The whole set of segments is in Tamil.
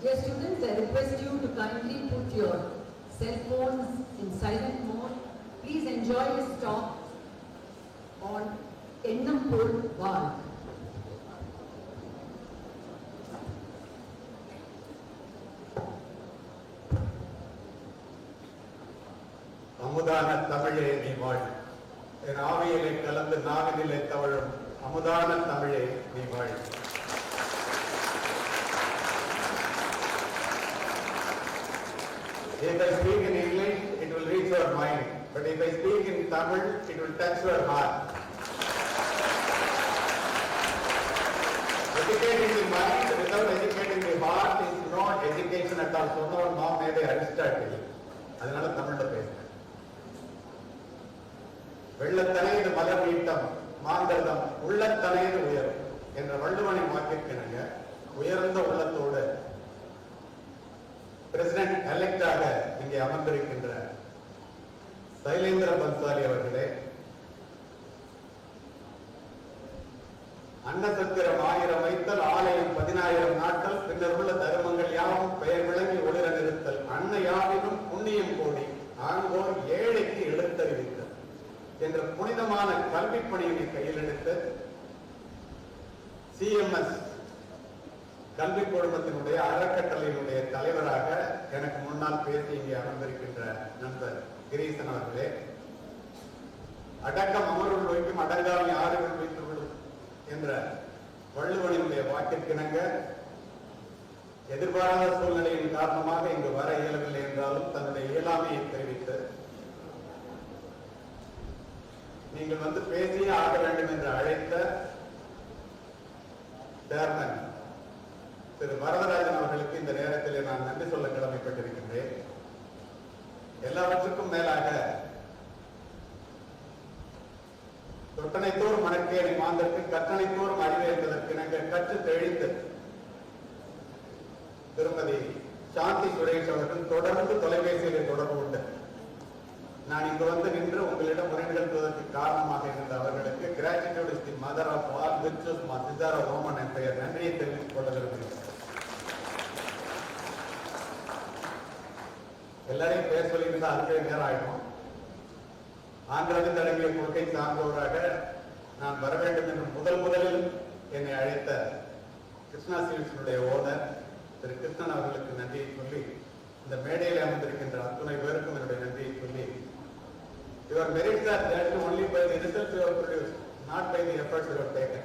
Dear students, I request you to kindly put your cell phones in silent mode. Please enjoy this talk on Ennampol Vaal. அமுதான தமிழே நீ வாழ். என் ஆவியிலே கலந்து நாவினிலே தவழும் அமுதான தமிழே நீ வாழ். If I speak in English, it will reach your mind. But if I speak in Tamil, it will touch your heart. Educating the mind without educating the heart is not education at all. சொன்னவர் மாமேதை அரிஸ்டாட்டில். அதனால தமிழ்ல பேசுறேன். வெள்ளத்தனைது மலர் நீட்டம் மாந்தர்தம் உள்ளத்தனைது உயரும் என்ற வள்ளுவனின் வாக்கிற்கிணங்க உயர்ந்த உள்ளத்தோடு பிரசிடென்ட் எலெக்டாக இங்கே அமர்ந்திருக்கின்ற சைலேந்திர பன்சாலி அவர்களே, அன்னசத்திரம் 1000 வைத்தல், ஆலயம் 10000 நாட்கள், பின்னர் உள்ள தர்மங்கள் யாவும் பெயர் விளங்கி ஒளிர நிறுத்தல், அன்ன யாவினும் புண்ணியம் கோடி, ஆங்கோர் ஏழைக்கு எழுத்தறிவித்தல் என்ற புனிதமான கல்வி பணியினை கையில் எடுத்து CMS கல்வி குழுமத்தினுடைய அறக்கட்டளையினுடைய தலைவராக எனக்கு முன்னால் பேசி இங்கே அமர்ந்திருக்கின்ற நண்பர் கிரீசன் அவர்களே, அடக்கம் அமருள் வைக்கும் அடங்காமை ஆறுகள் வைத்து விடும் என்ற வள்ளுவனினுடைய வாக்கிற்கிணங்க எதிர்பாராத சூழ்நிலையின் காரணமாக இங்கு வர இயலவில்லை என்றாலும் தன்னுடைய இயலாமையை தெரிவித்து நீங்கள் வந்து பேசியே ஆக வேண்டும் என்று அழைத்த சேர்மன் திரு வரதராஜன் அவர்களுக்கு இந்த நேரத்தில் நான் நன்றி சொல்ல கடமைப்பட்டிருக்கின்றேன். எல்லாவற்றுக்கும் மேலாக தொட்டனைத்தோர் மணக்கேணி மாந்தற்கு கற்றனைத்தோறும் அறிவு என்பதற்கு நாங்கள் கற்று தெளித்து திருமதி சாந்தி சுரேஷ் அவர்கள் தொடர்ந்து தொலைபேசியிலே தொடர்பு உண்டு. நான் இங்கு வந்து நின்று உங்களிடம் உரை நிகழ்த்துவதற்கு காரணமாக இருந்த அவர்களுக்கு gratitude is the mother of all virtues sister of Roman empire நன்றியை தெரிவித்துக் கொள்ள விரும்புகிறேன். எல்லாரையும் பேர் சொல்லியிருந்தா அதுக்கே நேரம் ஆயிடும். ஆந்திராவில் அடங்கிய கொள்கை சார்ந்தவராக நான் வர வேண்டும் என்று முதலில் என்னை அழைத்த கிருஷ்ணா சிவிட்ஸினுடைய ஓனர் திரு கிருஷ்ணன் அவர்களுக்கு நன்றியை சொல்லி, இந்த மேடையில் அமர்ந்திருக்கின்ற அத்துணை பேருக்கும் என்னுடைய நன்றியை சொல்லி, your merits are judged only by the results you have produced, not by the efforts you have taken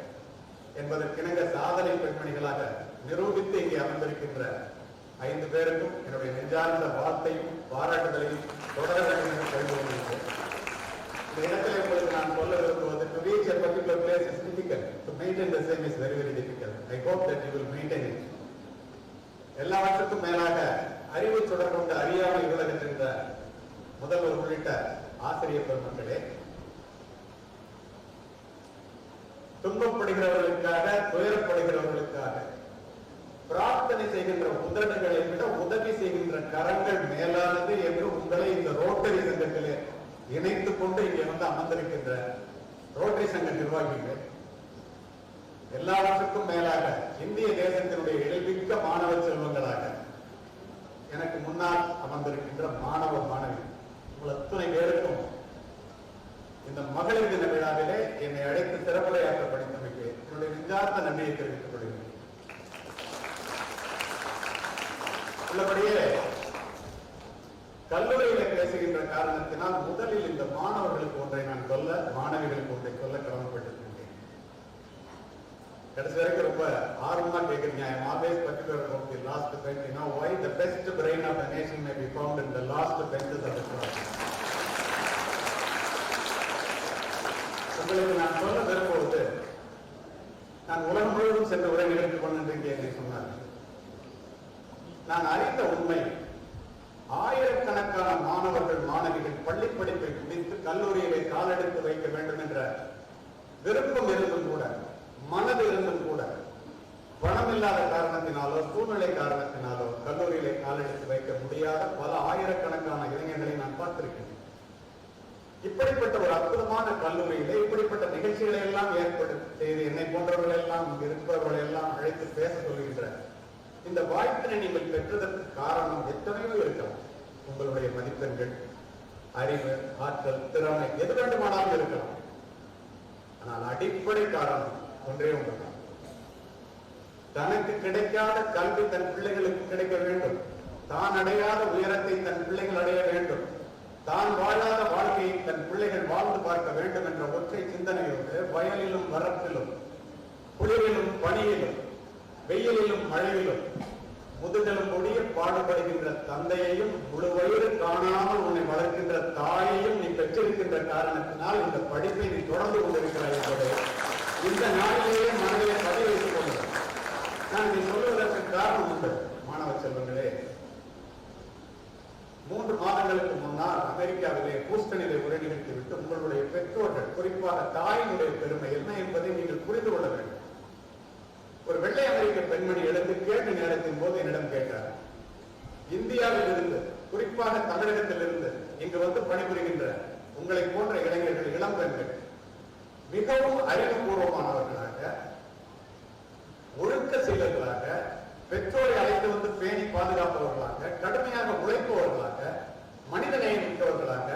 என்பதற்கிணங்க சாதனை பெண்மணிகளாக நிரூபித்து இங்கே அமர்ந்திருக்கின்ற 5 பேருக்கும் என்னுடைய நெஞ்சார்ந்த வாழ்த்தையும் பாராட்டுதலையும் தொடர வேண்டும் என்று கேட்டுக்கொள்கிறேன். இந்த இடத்துல உங்களுக்கு நான் சொல்ல விரும்புவது, to reach a particular place is difficult, to maintain the same is very very difficult. I hope that you will maintain it. எல்லாவற்றுக்கும் மேலாக அறிவு தொடர் கொண்டு அறியாமல் உலகத்தின்ற முதல்வர் உள்ளிட்ட ஆசிரியர் பெருமக்களே, துன்பப்படுகிறவர்களுக்காக துயரப்படுகிறவர்களுக்காக பிரார்த்தனை செய்கின்ற உதடுகளை விட உதவி செய்கின்ற கரங்கள் மேலானது என்று உங்களை இந்த ரோட்டரி சங்கத்திலே இணைத்துக் கொண்டு இங்கே வந்து அமர்ந்திருக்கின்ற ரோட்டரி சங்க நிர்வாகிகள், எல்லாவற்றுக்கும் மேலாக இந்திய தேசத்தினுடைய எழில்மிக்க மாணவ செல்வங்களாக எனக்கு முன்னால் அமர்ந்திருக்கின்ற மாணவ மாணவி உங்கள் அத்துணை பேருக்கும் இந்த மகளிர் தின விழாவிலே என்னை அழைத்து சிறப்புரையாற்ற படித்தமைக்கு என்னுடைய நெஞ்சார்ந்த நன்றியை தெரிவித்துக் கொள்கிறேன். உள்ளபடியே கல்லூரியில பேசுகின்ற காரணத்தினால் முதலில் இந்த மாணவர்களுக்கு ஒன்றை நான் சொல்ல, மாணவிகளுக்கு ஒன்றை சொல்ல கடமைப்பட்டிருக்கின்றேன். கடைசி வரைக்கும் ரொம்ப ஆர்வமா கேட்கிறீங்க. I am always particular about the last bench. You know why? The best brain of the nation may be found in the last benches of the class. உங்களுக்கு நான் சொல்ல விரும்புவது, நான் உலகம் முழுவதும் சென்று உரை நிகழ்த்திக் கொண்டிருக்கேன் என்று சொன்னார்கள். நான் அறிந்த உண்மை, ஆயிரக்கணக்கான மாணவர்கள் மாணவிகள் பள்ளி படிப்பை முடித்து கல்லூரியிலே காலெடுத்து வைக்க வேண்டும் என்ற விருப்பம் இருந்தும் கூட, மனது இருந்தும் கூட, பணம் இல்லாத காரணத்தினாலோ சூழ்நிலை காரணத்தினாலோ கல்லூரியிலே காலெடுத்து வைக்க முடியாத பல ஆயிரக்கணக்கான இளைஞர்களை நான் பார்த்திருக்கிறேன். இப்படிப்பட்ட ஒரு அற்புதமான கல்லூரியிலே இப்படிப்பட்ட நிகழ்ச்சிகளை எல்லாம் ஏற்படுத்தி செய்து என்னை போன்றவர்கள் எல்லாம் இருப்பவர்கள் எல்லாம் அழைத்து பேச சொல்கின்ற இந்த வாய்ப்பினை நீங்கள் பெற்றதற்கு காரணம் எத்தனையோ இருக்கலாம். உங்களுடைய மதிப்பெண்கள், அறிவு, ஆற்றல், திறமை எது வேண்டுமானாலும் இருக்கலாம். ஆனால் அடிப்படை காரணம் ஒன்றே ஒன்றுதான். தனக்கு கிடைக்காத கல்வி தன் பிள்ளைகளுக்கு கிடைக்க வேண்டும். தான் அடையாத உயரத்தை தன் பிள்ளைகள் அடைய வேண்டும். தான் வாழாத வாழ்க்கையை தன் பிள்ளைகள் வாழ்ந்து பார்க்க வேண்டும் என்ற ஒற்றை சிந்தனையோடு வயலிலும் வரப்பிலும், குளிரிலும் பனியிலும், வெயிலிலும் மழையிலும் முதுகலும் கொடிய பாடுபடுகின்ற தந்தையையும் முழு வயிறு காணாமல் உன்னை வளர்க்கின்ற தாயையும் நீ பெற்றிருக்கின்ற காரணத்தினால் இந்த படிப்பை நீ தொடர்ந்து கொண்டிருக்கிறாய் என்பதை இந்த நாளிலேயே மனதிலே பதிவு வைத்துக் கொள்கிறேன். நான் இதை சொல்வதற்கு காரணம் உண்டு. மாணவ செல்வங்களே, 3 மாதங்களுக்கு முன்னால் அமெரிக்காவிலே ஹூஸ்டனிலே உரை நிகழ்த்திவிட்டு உங்களுடைய பெற்றோர்கள், குறிப்பாக தாயினுடைய பெருமை என்ன என்பதை நீங்கள் புரிந்து கொள்ள வேண்டும். ஒரு வெள்ளை அமெரிக்க பெண்மணி எழுந்து கேள்வி நேரத்தின் போது என்னிடம் கேட்டார், இந்தியாவில் இருந்து, குறிப்பாக தமிழகத்தில் இருந்து இங்கு வந்து பணிபுரிகின்ற உங்களை போன்ற இளைஞர்கள், இளம் பெண்கள் மிகவும் அறிவுபூர்வமானவர்களாக, ஒழுக்க சீலர்களாக, பெற்றோரை அழைத்து வந்து பேணி பாதுகாப்பவர்களாக, கடுமையாக உழைப்பவர்களாக, மனிதநேயம் மிக்கவர்களாக,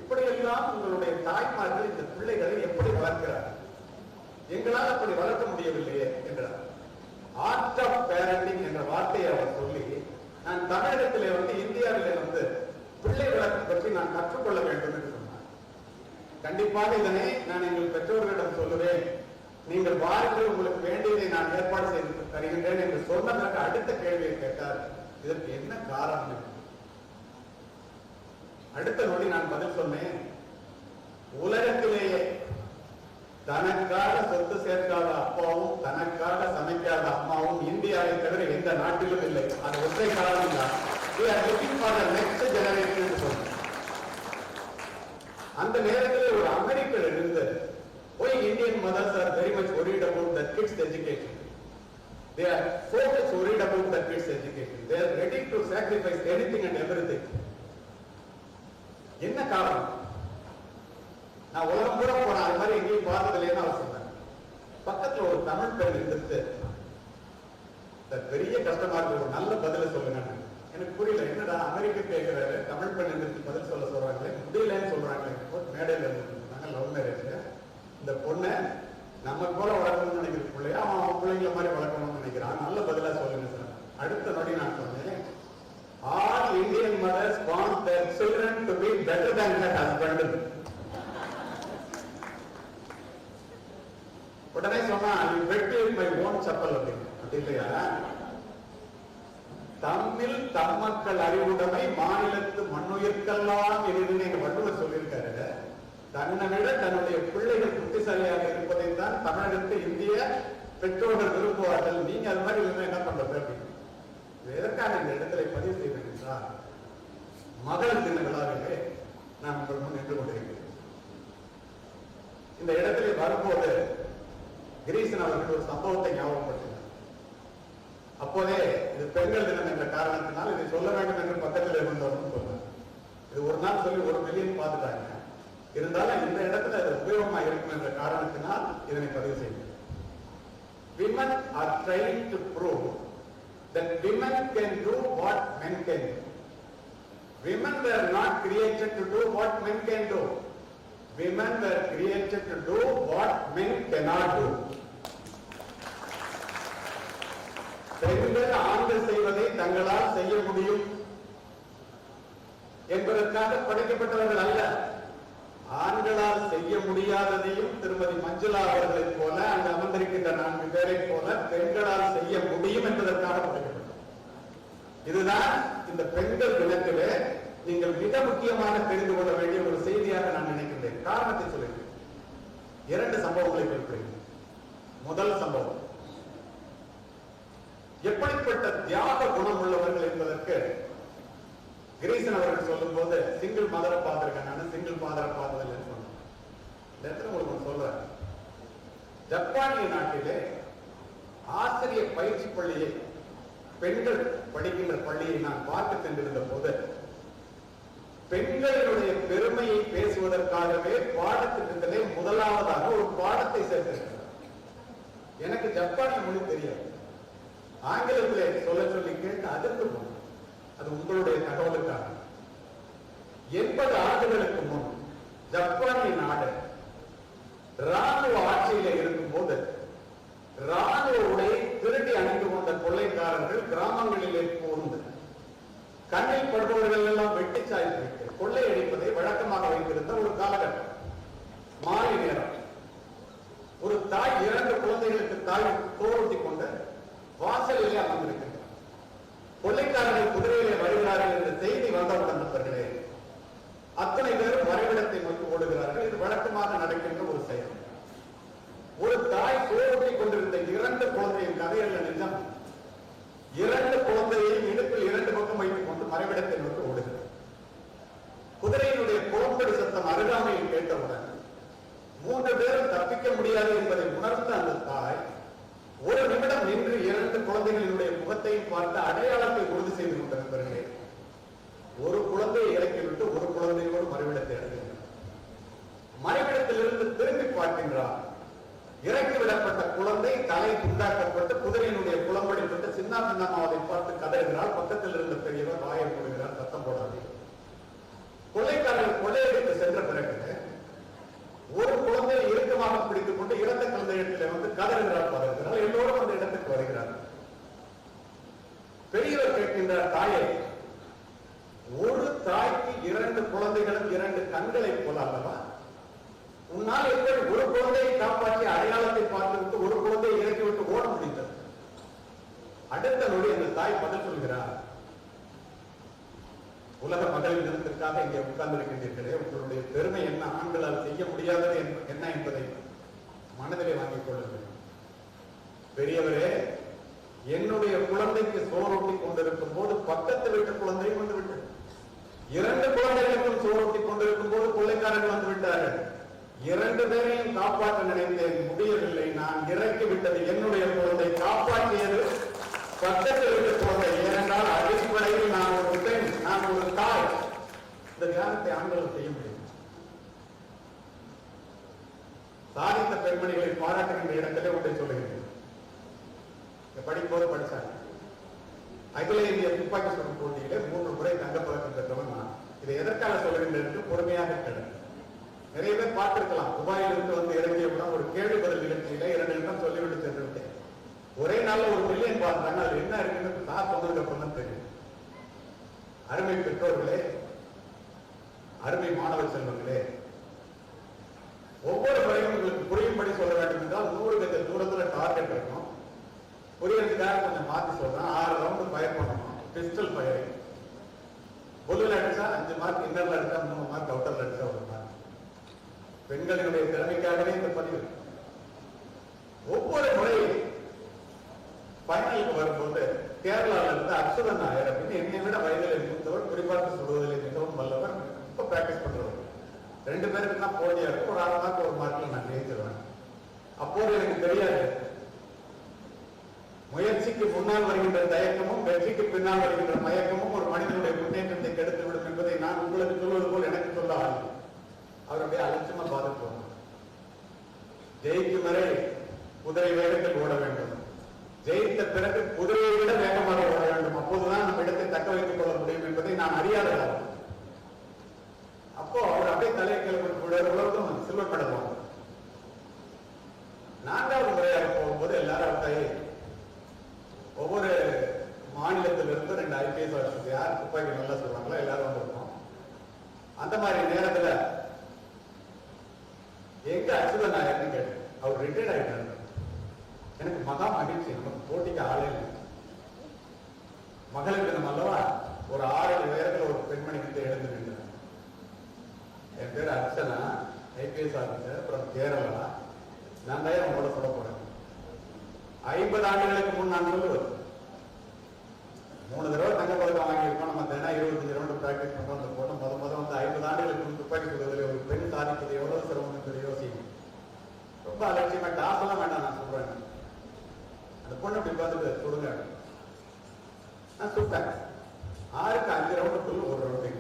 இப்படியெல்லாம் உங்களுடைய தாய்மார்கள் இந்த பிள்ளைகளை எப்படி வளர்க்கிறார்கள்? எங்களால் அப்படி வளர்க்க முடியவில்லையே என்றார். ஆர்ட் ஆஃப் பேரண்டிங் என்ற வார்த்தையை அவர் சொல்லி, நான் தமிழகத்திலே வந்து இந்தியாவிலே வந்து பிள்ளை வளர்ப்பு பற்றி நான் கற்றுக்கொள்ள வேண்டும் என்று சொன்னார். கண்டிப்பாக இதனை நான் எங்கள் பெற்றோர்களிடம் சொல்லுவேன். நீங்கள் வாருங்கள், உங்களுக்கு வேண்டியதை நான் ஏற்பாடு செய்து தருகின்றேன் என்று சொன்னதற்கு அடுத்த கேள்வியை கேட்டார், இதற்கு என்ன காரணம்? அடுத்த நொடி நான் பதில் சொன்னேன், உலகத்திலேயே தனக்காக சொத்து சேர்க்காத அப்பாவும் தனக்காக சமைக்காத அம்மாவும் இந்தியாவை தவிர எந்த நாட்டிலும் இல்லை. அது ஒற்றை காரணம் தான். நெக்ஸ்ட் ஜெனரேஷன் சொன்ன அந்த நேரத்தில் ஒரு அமெரிக்கர் இருந்து, why Indian mothers are very much worried about the kids' education. They are so much worried about the kids' education. They are ready to sacrifice anything and everything. என்ன காரணம்? நான் உலகம் கூட போனேன், அது மாதிரி எங்கேயும் பார்த்ததில்லைன்னு அவர் சொன்னார். பக்கத்துல ஒரு தமிழ் பெண் இருந்துட்டு, பெரிய கஷ்டமா இருக்கு, ஒரு நல்ல பதில சொல்லுங்க. எனக்கு புரியல, என்னடா அமெரிக்க கேட்கிறாரு, தமிழ் பெண் இருந்து பதில் சொல்ல சொல்றாங்களே, முடியலன்னு சொல்றாங்களே. மேடையில இருந்தாங்க, லவ் மேரேஜ். இந்த பொண்ணை நம்ம போல வளர்க்கணும்னு நினைக்கிற பிள்ளையா அவன் பிள்ளைங்கள மாதிரி வளர்க்கணும்னு நினைக்கிறான், நல்ல பதிலா சொல்லுங்க சார். அடுத்த நொடி நான் சொன்னேன், all Indian mothers want their children to be better than their husband. உடனே சொன்னா, you bet with my own chapel அப்படின்னு. அப்படி இல்லையா? தம்மில் தம்மக்கள் அறிவுடைமை மாநிலத்து மண்ணுயிர்க்கெல்லாம் எதிர்ன்னு எங்க வள்ளுவர் சொல்லியிருக்காரு. தன்னை விட தன்னுடைய பிள்ளைகள் புத்திசாலியாக இருப்பதைத்தான் தமிழகத்தில் இந்திய பெற்றோர்கள் விரும்புவார்கள். நீங்க அது மாதிரி இருந்தா என்ன பண்றது அப்படின்னு. எதற்காக இந்த இடத்துல பதிவு செய்வேன் என்றால், மகளிர் தின விழாவிலே நான் உங்கள் முன் நின்று கொண்டிருக்கிறேன். இந்த இடத்திலே வரும்போது கிரீசன் அவர்கள் ஒரு சம்பவத்தை ஞாபகப்படுத்தினார். அப்போதே இது பெண்கள் தினம் என்ற காரணத்தினால் இதை சொல்ல வேண்டும் என்று பக்கத்தில் இருந்தவர்கள் சொன்னார். இது ஒரு நாள் சொல்லி 1 மில்லியன் பார்த்துட்டாங்க. இருந்தாலும் இந்த இடத்துல அது உபயோகமாக இருக்கும் என்ற காரணத்தினால் இதனை பதிவு செய்கிறேன். Women are trying to prove that women can do what men can do. Women were not created to do what men can do. Women were created to do what men cannot do. பெண்கள் ஆண்கள் செய்வதை தங்களால் செய்ய முடியும் என்பதற்காக படைக்கப்பட்டவர்கள் அல்ல. ஆண்களால் செய்ய முடியாததையும் திருமதி மஞ்சுளா அவர்களைப் போல, அங்கு அமர்ந்திருக்கின்ற 4 பேரை போல பெண்களால் செய்ய முடியும் என்பதற்காக படைக்கப்பட்டது. இதுதான் இந்த பெண்கள் தினத்திலே நீங்கள் மிக முக்கியமாக தெரிந்து கொள்ள வேண்டிய ஒரு செய்தியாக நான் நினைக்கின்றேன். காரணத்தை சொல்லுகிறேன். 2 சம்பவங்களை குறிப்பிடுகிறேன். முதல் சம்பவம், எப்படிப்பட்ட தியாக குணம் உள்ளவர்கள் என்பதற்கு கிரீசன் அவர்கள் சொல்லும் போது, சிங்கிள் மதரை பார்த்திருக்கேன், நான் சிங்கிள் ஃபாதரை பார்த்ததில்லைன்னு சொன்னேன். இந்த இடத்துல உங்களுக்கு சொல்றேன், ஜப்பானிய நாட்டிலே ஆசிரியர் பயிற்சி பள்ளியை, பெண்கள் படிக்கின்ற பள்ளியை நான் பார்க்க சென்றிருந்த போது, பெண்களுடைய பெருமையை பேசுவதற்காகவே பாடத்திட்டத்திலே முதலாவதாக ஒரு பாடத்தை சேர்த்திருக்கிறார். எனக்கு ஜப்பானிய மொழி தெரியாது. ஆங்கிலத்திலே சொல்ல சொல்லி கேட்டு அதிர்ந்து போனோம். அது உங்களுடைய தகவலுக்காக 80 ஆண்டுகளுக்கு முன் ஜப்பானிய நாடு ராணுவ ஆட்சியில இருக்கும் போது ராணுவ உடையை திருடி அணிந்து கொண்ட கொள்ளைக்காரர்கள் கிராமங்களிலே புகுந்து கண்ணில் படுபவர்கள் எல்லாம் வெட்டி சாய்த்து விட்டு கொள்ளையடிப்பதை வழக்கமாக வைத்திருந்த ஒரு காலகட்டம். மாலை நேரம் ஒரு தாய் 2 குழந்தைகளுக்கு தாய் தோறுத்தி கொண்டு வாசலிலே அமர்ந்திருக்கின்றனர். கொள்ளைக்காரர்கள் குதிரையிலே வருகிறார்கள் என்ற செய்தி வந்தவுடன் நண்பர்களே அத்தனை பேரும் வரைபடத்தை நோக்கி ஓடுகிறார்கள். இது வழக்கமாக நடக்கின்ற ஒரு செயல். ஒரு தாய் சோறுட்டி கொண்டிருந்த 2 குழந்தையின் கதையல்ல நிஜம். 2 குழந்தையையும் இடுப்பில் 2 பக்கம் வைத்துக் கொண்டு மறைவிடத்தை நோக்கி ஓடுகிறார். குதிரையினுடைய குளம்படி சத்தம் அருகாமையில் கேட்டவுடன் 3 பேரும் தப்பிக்க முடியாது என்பதை உணர்ந்த அந்த தாய் ஒரு நிமிடம் நின்று 2 குழந்தைகளினுடைய முகத்தையும் பார்த்து அடையாளத்தை உறுதி செய்து கொண்டிருந்தார்களே. ஒரு குழந்தையை இறக்கிவிட்டு ஒரு குழந்தையோடு மறைவிடத்தை அடைகின்றார். மறைவிடத்திலிருந்து திரும்பி பார்க்கின்றார். இறக்கிவிடப்பட்ட குழந்தை தலை துண்டாக்கப்பட்டு குதிரையினுடைய குளம்படிப்பட்டு சின்ன பின்னமாவதை பார்த்து கதறுகிறார். பக்கத்தில் இருந்த பெரியவர் வாயை போடுகிறார், சத்தம் போடாது. கொள்ளைக்காரர்கள் கொள்ளையடித்து சென்ற பிறகு ஒரு குழந்தையை இறுக்கமாக பிடித்துக் கொண்டு இறந்த குழந்தையிடத்தில் வந்து கதறுகிறார், பதறுகிறார். எல்லோரும் அந்த இடத்துக்கு வருகிறார். பெரியவர் கேட்கின்றார் தாயை, ஒரு தாய்க்கு 2 குழந்தைகளும் 2 கண்களை போல அல்லவா? உன்னால் எப்படி ஒரு குழந்தையை காப்பாற்றி அடையாளத்தை பார்த்துவிட்டு ஒரு குழந்தையை இறக்கிவிட்டு ஓட முடிந்தது? அடுத்த நொடி அந்த தாய் பதில் சொல்கிறார், உலக மகளிர் தினத்திற்காக இங்கே உட்கார்ந்திருக்கின்றீர்களே, உங்களுடைய பெருமை என்ன, ஆண்களால் செய்ய முடியாதது என்ன என்பதை மனதிலே வாங்கிக் கொள்ளுங்கள். பெரியவரே, என்னுடைய குழந்தைக்கு சோறூட்டி கொண்டிருக்கும் போது பக்கத்து வீட்டு குழந்தையும் வந்து விட்டது. 2 குழந்தைகளுக்கும் சோறூட்டி கொண்டிருக்கும் போது கொள்ளைக்காரர்கள் வந்து விட்டார்கள். 2 பேரையும் காப்பாற்ற நினைத்தேன், முடியவில்லை. நான் இறக்கி விட்டது என்னுடைய குழந்தை, காப்பாற்றியது பக்கத்து வீட்டு குழந்தை. ஏனென்றால் அடிப்படையில் நான் ஒரு பெண், நான் ஒரு தாய். இந்த தியானத்தை ஆண்கள் செய்ய முடியும். சாதித்த பெண்மணிகளை பாராட்டுகின்ற இடத்திலே ஒன்றை சொல்லுகிறேன். படிக்கும்போது படிச்சாங்க. அகில இந்திய துப்பாக்கி சுடும் போட்டியிலே 3 முறை தங்கப்பதக்கம் பெற்றவன் நான். இதை எதற்காக சொல்லுகின்றேன் என்று பொறுமையாக கேளுங்க. நிறைய பேர் பார்த்திருக்கலாம். துபாயிலிருந்து வந்து இறங்கியவுடன் ஒரு கேள்வி பதில் நிகழ்ச்சியில 2 நிமிடம் சொல்லிவிட்டு சென்று விட்டேன். ஒரே நாள்ல 1 மில்லியன் பார்த்தாங்க. அது என்ன இருக்குன்னு தான் சொன்னதுக்கு அப்புறம் தான் தெரியும். அருமை பெற்றோர்களே, அருமை மாணவ செல்வங்களே, ஒவ்வொரு முறையும் உங்களுக்கு புரியும்படி சொல்ல வேண்டும் என்றால் 100 கஜ தூரத்துல டார்கெட் இருக்கும். புரியறதுக்காக கொஞ்சம் மாற்றி சொல்றேன். 6 ரவுண்ட் ஃபயர் பண்ணணும். Pistol firing. புல்லுல அடிச்சா 5 மார்க், இன்னர்ல அடிச்சா 3 மார்க், அவுட்டர்ல அடிச்சா 1 மார்க். பெண்களினுடைய திறமைக்காகவே இந்த பதிவு. ஒவ்வொரு முறையும் ஃபைனலுக்கு வரும்போது கேரளாவில் இருந்து அச்சுதன் நாயர் அப்படின்னு என்னை விட வயதில் மூத்தவர், குறிப்பாக சொல்வதில் மிகவும் வல்லவர், இப்ப பிராக்டிஸ் பண்றவர். 2 பேருக்கு தான் போட்டியா இருக்கும். ஒரு 6 மார்க் 1 மார்க்ல நான் ஜெயிச்சிருவேன். அப்போது எனக்கு தெரியாது முயற்சிக்கு முன்னால் வருகின்ற தயக்கமும் வெற்றிக்கு பின்னால் வருகின்ற மயக்கமும் ஒரு மனிதனுடைய முன்னேற்றத்தை கெடுத்துவிடும் என்பதை நான் உங்களுக்கு சொல்வது போல் எனக்கு சொல்ல ஆகும். அவருடைய அலட்சியமா பாதிப்போம். ஜெயிக்கும் வரை குதிரை வேகத்தில் ஓட வேண்டும். ஜெயித்த பிறகு குதிரையை விட வேகமாக ஓட வேண்டும். அப்போதுதான் நம்ம இடத்தை தக்க வைத்துக் கொள்ள முடியும் என்பதை நான் அறியாததால். அப்போ அவர் அப்படியே தலையை கிளம்பி சில்வர் மெடல் வாங்க. 4வது முறையாக போகும்போது எல்லாரும் அப்படியே ஒவ்வொரு மாநிலத்திலிருந்து 2 IPS ஆஃபீஸர் யார் துப்பாக்கி நல்லா சொல்றாங்களோ எல்லாரும் வந்திருக்கோம். அந்த மாதிரி நேரத்துல எங்க அச்சுதன் நாயர்னு கேட்டு அவர் ரிட்டையர்ட் ஆயிட்டாரு. எனக்கு மகா மகிழ்ச்சி. நமக்கு போட்டிக்கு ஆளே இல்லை. மகளிர் தினம் அல்லவா, ஒரு 6 உயரத்துல ஒரு பெண்மணி கிட்ட எழுந்து நின்றார். என் பேர் அர்ச்சனா, IPS ஆஃபீஸர், அப்புறம் கேரளா. நான் தான் உங்களோட சொல்ல போறேன். 50 ஆண்டுகளுக்கு முன் நான் சொல்லுவது 3 தடவை தங்க பதக்கம் வாங்கியிருக்கோம். நம்ம தினம் 25 ரவுண்ட் பிராக்டிஸ் பண்றோம். அந்த போட்டோம் வந்து 50 ஆண்டுகளுக்கு முன் துப்பாக்கி சுடுவதில் ஒரு பெண் சாதிப்பது எவ்வளவு சிரமம் என்பதை யோசிக்கும். ரொம்ப அலட்சியமா டாஸ் எல்லாம் வேண்டாம், நான் சொல்றேன். அந்த பொண்ணு அப்படி பார்த்துட்டு சுடுங்க, நான் சுட்டேன். 6க்கு 5 ரவுண்டுக்குள்ள 1 ரவுண்டு.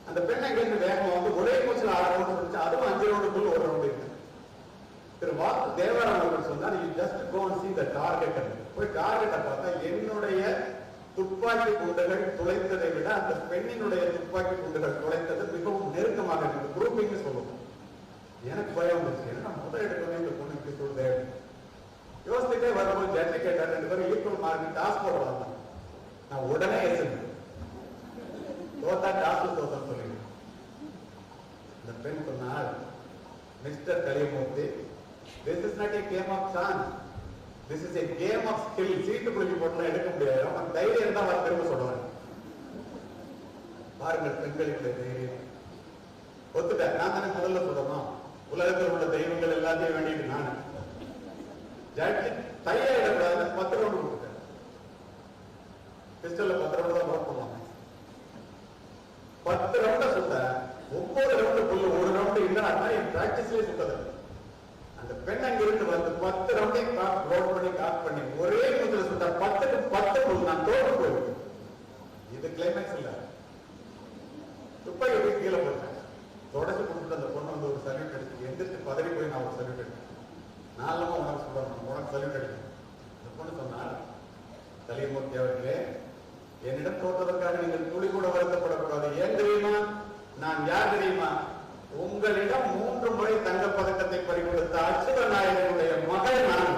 அந்த பெண்ணை இங்கிருந்து வேகமா வந்து ஒரே மூச்சில் 6 ரவுண்டு முடிச்சு, அதுவும் 5 ரவுண்டுக்குள்ள 1 ரவுண்டு. திரு வாக்கு தேவராம் அவர்கள் சொன்னார், you just go and see the target. போய் டார்கெட்டை பார்த்தா என்னுடைய துப்பாக்கி குண்டுகள் துளைத்ததை விட அந்த பெண்ணினுடைய துப்பாக்கி குண்டுகள் துளைத்தது மிகவும் நெருக்கமாக இருந்தது. குரூப்பிங்னு சொல்லுவோம். எனக்கு பயம் வந்துச்சு, என்ன முதல் எடுக்கவே இந்த பொண்ணு இப்படி சொல்லுது. யோசிச்சுட்டே வரும்போது ஜட்ஜி கேட்டார், 2 பேரும் ஈக்குவல் மார்க் டாஸ் போட வரலாம். நான் உடனே எசன் தோத்தா டாஸ் தோத்தம் சொல்லுங்க. இந்த பெண் சொன்னால், mister Kaliyamoorthy, this is not a game of chance, this is a game of skill. சீட்டு குலுக்கி போட்டுலாம் எடுக்க முடியாது. அவன் தைரியம் தான் அவர் திரும்ப சொல்லுவாங்க. பாருங்கள் பெண்களுக்கு தைரியம். ஒத்துட்டேன், நான் தானே முதல்ல சொல்லணும். உலகத்தில் உள்ள தெய்வங்கள் எல்லாத்தையும் வேண்டிட்டு நான் ஜட்ஜி தைரியிடக்கூடாது. 10 ரவுண்டு கொடுத்தேன். பிஸ்டல்ல 10 ரவுண்டு தான் நோட் பண்ணுவாங்க. 10 ரவுண்ட சுத்த 9 ரவுண்டுக்குள்ள 1 ரவுண்டு இல்லைன்னா என் பிராக்டிஸ்லயே சுத்தது. அந்த பெண் அங்க இருந்து வந்து 10 ரவுண்டையும் லோட் பண்ணி காட் பண்ணி ஒரே முதல்ல சுத்த 10க்கு 10 நான் தோற்று போயிடுவேன். இது கிளைமேக்ஸ் இல்ல. துப்பாக்கி போய் கீழே போட்டேன். தொடச்சு கொடுத்துட்டு அந்த பொண்ணு வந்து ஒரு சர்வீஸ் எடுத்து எந்திரிச்சு பதறி போய் நான் ஒரு சர்வீஸ் எடுத்தேன். நாலமா உனக்கு சொல்றேன், உனக்கு சர்வீஸ் எடுத்தேன். அந்த பொண்ணு சொன்னால், கலியமூர்த்தி அவர்களே, என்னிடம் தோற்றதற்காக நீங்கள் துளி கூட வருத்தப்படக்கூடாது. ஏன் தெரியுமா? நான் யார் தெரியுமா? உங்களிடம் 3 முறை தங்கப் பதக்கத்தை பறிகொடுத்த அச்சுத நாயகனுடைய மகள் நான்.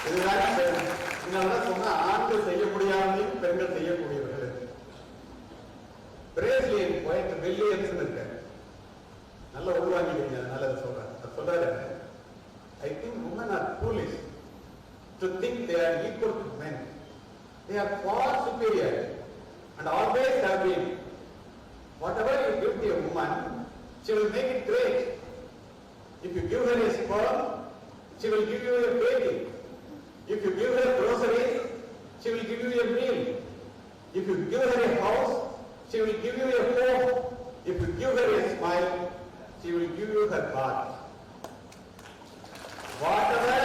இதுதான் சொன்ன ஆண்கள் செய்ய முடியாமையும் பெண்கள் செய்யக்கூடியவர்கள். பிரேசிலியன் போயிட்டு வில்லியம்ஸ் இருக்காரு, நல்லா உருவாக்கிட்டீங்க, அதனால அதை சொல்றேன். சொல்றாரு, I think women are foolish to think they are equal to men. They are far superior and always have been. Whatever you give to a woman, she will make it great. If you give her a sperm, she will give you a baby. If you give her groceries, she will give you a meal. If you give her a house, she will give you a home. If you give her a smile, she will give you her heart. Whatever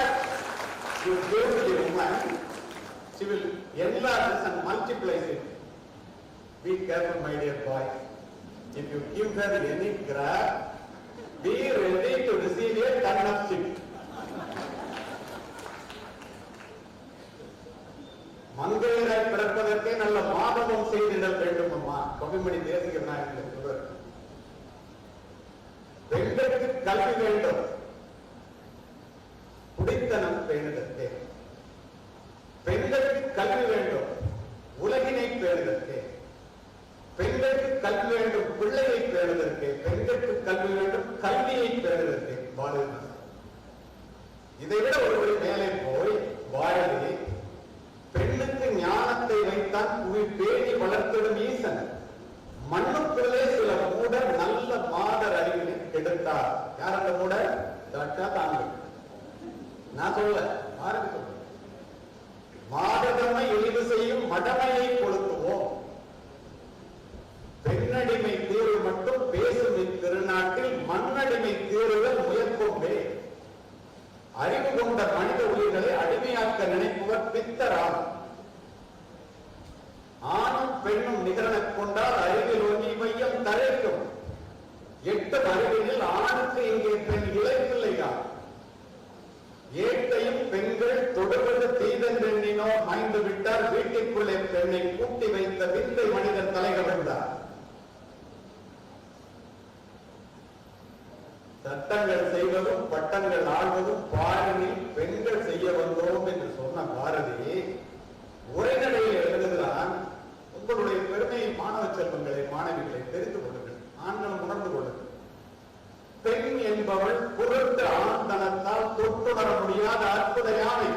you give to a woman, she will enlarge this and multiply it. Be careful, my dear boy. If you give her any grab, be ready to receive a ton of shit. மங்கையராய் பிறப்பதற்கே நல்ல மாதவம் செய்திடல் வேண்டும் அம்மா. கவிமணி தேசிக நாயகர் சொல்றார். பெண்களுக்கு கல்வி வேண்டும், குடித்தனம் பேணுதற்கே. பெண்களுக்கு கல்வி வேண்டும், உலகினை பேணுதற்கே. பெண்களுக்கு கல்வி வேண்டும், பிள்ளையை பேணுதற்கே. பெண்களுக்கு கல்வி வேண்டும், கல்வியை பேணுதற்கே. பாரதி இதை விட ஒருவரை மேலே போய் பாரதி பெண்ணுக்கு ஞானத்தை வைத்தான் புவி பேணி வளர்த்திடும் ஈசன். மண்ணுக்குள்ளே சில மூடர் நல்ல மாதர் அறிவினை கெடுத்தார். யார் அந்த மூடர்? தாட்டா தாங்க. நான் சொல்ல பாரதி சொல்ல, மாததமை எளிது செய்யும் மடமையை கொளுத்துவோம். பெண்ணடிமை தீர்வு மட்டும் பேசும் இத்திருநாட்டில் மண்ணடிமை தீர்வுகள் முயற்கொண்டே. அறிவு கொண்ட மனித உயிர்களை அடிமையாக்க நினைப்பவர் பித்தராம். ஆணும் பெண்ணும் நிகரனக் கொண்டால் அறிவில் ஒன்றி மையம் தழைக்கும். 8 அறிவினில் ஆணுக்கு இங்கே பெண் இழைப்பில்லையா? ஏட்டையும் பெண்கள் தொடுவது தீதென்றெண்ணினோ மாய்ந்து விட்டார். வீட்டிற்குள்ளே பெண்ணை கூட்டி வைத்த விந்தை மனிதர் தலைகவிழ்ந்தார். சட்டங்கள் செய்வதும் பட்டங்கள் ஆழ்வதும் பாரதியில் பெண்கள் செய்ய வந்தோம் என்று சொன்ன பாரதி உரைநடையில் எழுதுகிறான். உங்களுடைய பெருமையை மாணவ செல்வங்களை மாணவிகளை தெரிந்து கொள்ளுங்கள், ஆண்களும் உணர்ந்து கொள்ளுங்கள். பெண் என்பவள் பொருட்டு ஆண்தனத்தால் தொட்டுணர முடியாத அற்புத யானை,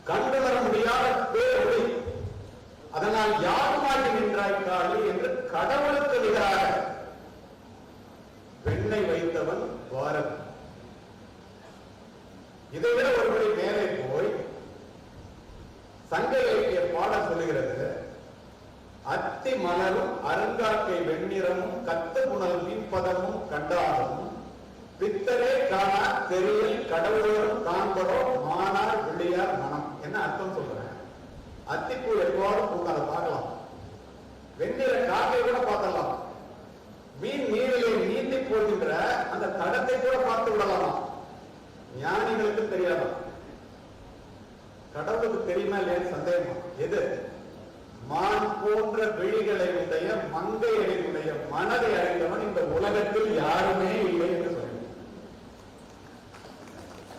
கண்டுணர முடியாத பேரொளி. அதனால் யாருமாகி நின்றாய் காளி என்று கடவுளுக்கு நிகராக பெண்ணை வைத்தவன் பாரதி. இதைவிட ஒருபடி மேலே போய் சங்க இலக்கிய பாடம் சொல்லுகிறது. அத்தி மலரும் அருங்காக்கை வெண்ணிறமும் கத்து புனல் மீன்பதமும் கண்டாலும் பித்தரே காணா தெரியல் கடவுளோரும் காண்பதோ மானார் விழியார் மனம். என்ன அர்த்தம் சொல்றேன்? அத்திப்பூ எப்போதும் பூ அதை பார்க்கலாம், வெண்ணிற காக்கை கூட பார்க்கலாம். மீன் நீரிலே நீந்தி போகின்ற அந்த தடத்தை கூட பார்த்து விடலாமா? ஞானிகளுக்கு தெரியாதா? கடவுளுக்கு தெரியுமா இல்லையான்னு சந்தேகமா? எது? மான் போன்ற விழிகளை உடைய மங்கையனுடைய மனதை அறிந்தவன் இந்த உலகத்தில் யாருமே இல்லை என்று சொல்லுங்க.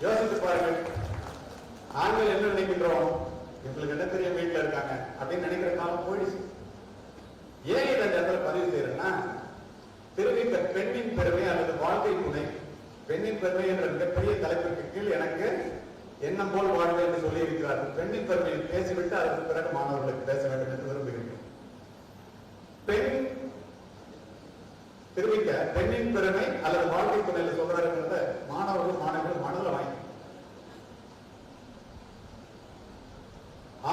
யோசித்து பாருங்கள். நாங்கள் என்ன நினைக்கின்றோம்? இவங்களுக்கு என்ன தெரியும், வீட்டுல இருக்காங்க அப்படின்னு நினைக்கிற காலம் போயிடுச்சு. ஏன் இதை பதிவு செய்யறேன்னா, திருவிக்க பெண்ணின் பெருமை அல்லது வாழ்க்கை துணை, பெண்ணின் பெருமை என்ற மிகப்பெரிய தலைப்பிற்கு கீழ் எனக்கு எண்ணம் போல் வாழ்க்கை என்று சொல்லி இருக்கிறார்கள். பெண்ணின் பெருமையை பேசிவிட்டு அதற்கு பிறகு மாணவர்களுக்கு பேச வேண்டும் என்று விரும்புகிறேன். பெண் திருவிக்க பெண்ணின் பெருமை அல்லது வாழ்க்கை துணையில் சொல்றாருங்கிறத மாணவர்கள் மனதில் வாங்கி,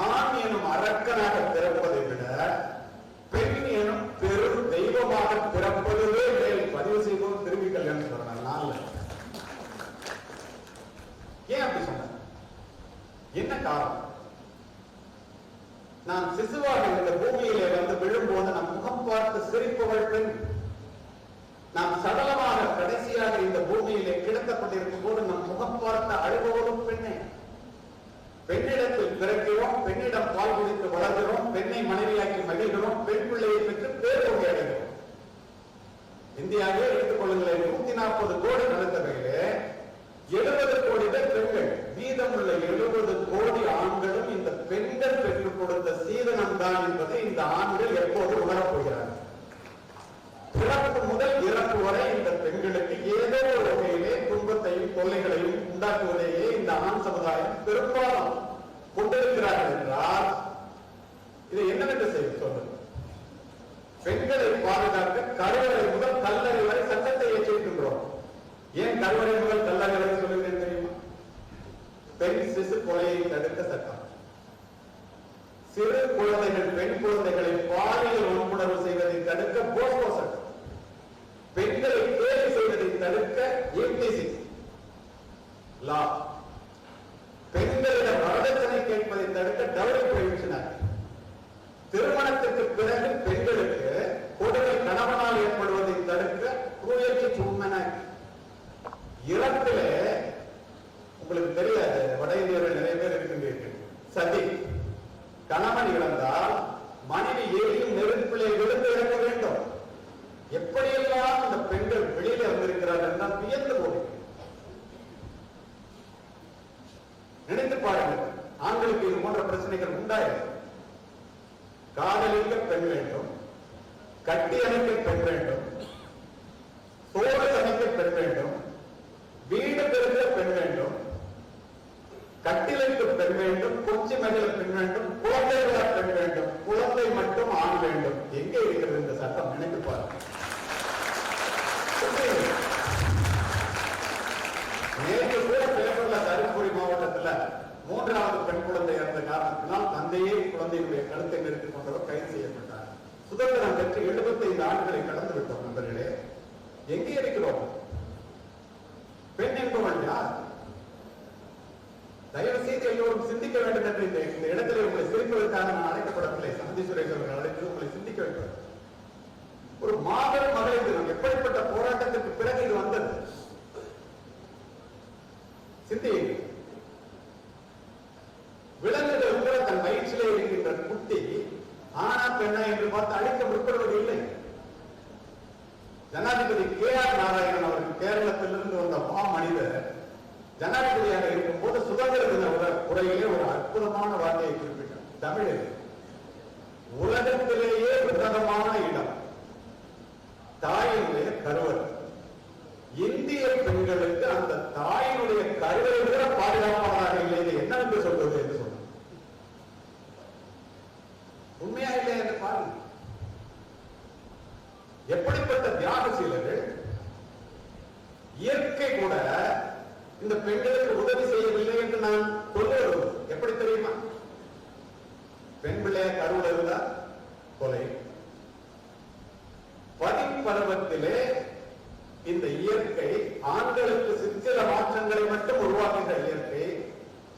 ஆண் எனும் அரக்கனாக பிறப்பதை விட பெண் எனும் பெரும் தெய்வமாக பிறப்பதுவே மேல் பதிவு செய்வோம் திரும்பி கல்யாணம் சொல்றாங்க. நான்ல ஏன் அப்படி சொன்ன? என்ன காரணம்? நான் சிசுவாக இந்த பூமியிலே வந்து விழும்போது நம் முகம் பார்த்து சிரிப்பவள் பெண். நாம் சடலமாக கடைசியாக இந்த பூமியிலே கிடத்தப்பட்டிருக்கும் போது நம் முகம் பார்த்து அழுபவரும் பெண்ணே. பெண்ணிடத்தில் பிறக்கிறோம், பெண்ணிடம் பால் குடித்து வளர்கிறோம், பெண்ணை மனைவியாக்கி மகிழ்கிறோம், பெண் பிள்ளையை பெற்று பேரொழி அடைகிறோம். இந்தியாவே எடுத்துக் கொள்ளுங்களேன், 140 கோடி நடந்தவையிலே 70 கோடி பெண்கள், மீதம் உள்ள 70 கோடி ஆண்களும் இந்த பெண்கள் பெற்றுக் கொடுத்த சீதனம் தான் என்பதை இந்த ஆண்கள் எப்போது உணரப்போகிறார்கள். பிறப்பு முதல் இறப்பு வரை இந்த பெண்களுக்கு ஏதோ ஒரு வகையிலே துன்பத்தையும் தொல்லைகளையும் உண்டாக்குவதையே இந்த ஆண் சமுதாயம் பெரும்பாலும் கொண்டிருக்கிறார்கள் என்றால் இதை என்னவென்று செய்ய சொல்லுங்கள். பெண்களை பாதுகாக்க கருவறை முதல் கல்லறை வரை சட்டத்தை ஏற்றிருக்கின்றோம். ஏன் கருவறை முதல் கல்லறை வரை சொல்லுகிறேன் தெரியுமா? பெண் சிசு கொலையை தடுக்க சட்டம், சிறு குழந்தைகள் பெண் குழந்தைகளை பாலியல் வன்புணர்வு செய்வதை தடுக்க போஸ்கோ சட்டம், பெண்களை கேலி செய்வதை தடுக்க ஏபிசி லா, பெண்களிடம் வரதட்சணை கேட்பதை தடுக்க டவுரி ப்ரொஹிபிஷன் ஆக்ட், திருமணத்திற்கு பிறகு பெண்களுக்கு கொடுமை கணவனால் ஏற்படுவதை தடுக்க குரூயல்டி டு உமன் ஆக்ட். இறப்பிலே உங்களுக்கு தெரியாது, வட இந்தியாவில் நிறைய பேர் இருக்கின்றீர்கள், சதி. கணவன் இறந்தால் மனைவி எரியும் நெருப்பிலே விழுந்து இறக்க வேண்டும். எப்படியெல்லாம் இந்த பெண்கள் வெளியில வந்திருக்கிறார்கள் என்றால் வியந்து போகிறேன். நினைத்து பாருங்கள், ஆண்களுக்கு இது போன்ற பிரச்சனைகள் உண்டாயிருக்கு. காதலிக்க பெண் வேண்டும், கட்டி அணைக்க பெண் வேண்டும், சோறு சமைக்க பெண் வேண்டும், வீடு பெருக்க பெண் வேண்டும், கட்டிலுக்கு பெண் வேண்டும், கொச்சி மகிழ பெண் வேண்டும், குழந்தைகள பெண் வேண்டும், குழந்தை மட்டும் ஆண் வேண்டும். எங்கே இருக்கிறது இந்த சட்டம்? நினைத்து பாருங்கள். நேற்று கூட பேப்பர்ல தருமபுரி மாவட்டத்தில் 3வது பெண் குழந்தை இறந்த காரணத்தினால் தந்தையே குழந்தையுடைய கழுத்தை நிறுத்திக் கொண்டவர் கைது செய்யப்பட்டார். சுதந்திரம் பெற்று 75 ஆண்டுகளை கடந்து விட்டோம். நண்பர்களே, எங்கே இருக்கிறோம்? பெண் என்பவள் யார்? தயவு செய்து எல்லோரும் சிந்திக்க வேண்டும் என்று இந்த இடத்திலே உங்களை சிரிப்பதற்காக நான் அழைக்கப்படவில்லை. சந்தி சுரேஷ் அவர்கள் அழைத்து உங்களை சிந்திக்க வைப்பார். ஒரு மாபெரும் மகளிர் தினம், எப்படிப்பட்ட போராட்டத்திற்கு பிறகு இது வந்தது? சிந்தியுங்கள். விலங்குகள் கூட தன் வயிற்றிலே இருக்கின்ற குட்டி ஆனா பெண்ணா என்று பார்த்து அழிக்க முற்படுவது இல்லை. ஜனாதிபதி KR நாராயணன் அவர்கள் கேரளத்திலிருந்து வந்த மனிதர் ஜனாதிபதியாக இருக்கும் போது சுதந்திர தின உரையிலே ஒரு அற்புதமான வார்த்தையை குறிப்பிட்டார். தமிழில், உலகத்திலேயே உன்னதமான இடம் தாயினுடைய கருவறை. இந்திய பெண்களுக்கு அந்த தாயினுடைய கருவறை கூட பாதுகாப்பானதாக இல்லை. இது என்னவென்று சொல்வது என்று சொன்னார். உண்மையா இல்லை என்று பாருங்கள். எப்படிப்பட்ட தியாகசீலர்கள்! இயற்கை கூட இந்த பெண்களுக்கு உதவி செய்யவில்லை என்று நான் சொல்லுவது எப்படி தெரியுமா? பெண் பிள்ளைய கருவில் இருந்தா கொலை. பதிப்பருவத்திலே இந்த இயற்கை ஆண்களுக்கு சிற்சில மாற்றங்களை மட்டும் உருவாக்குகிற இயற்கை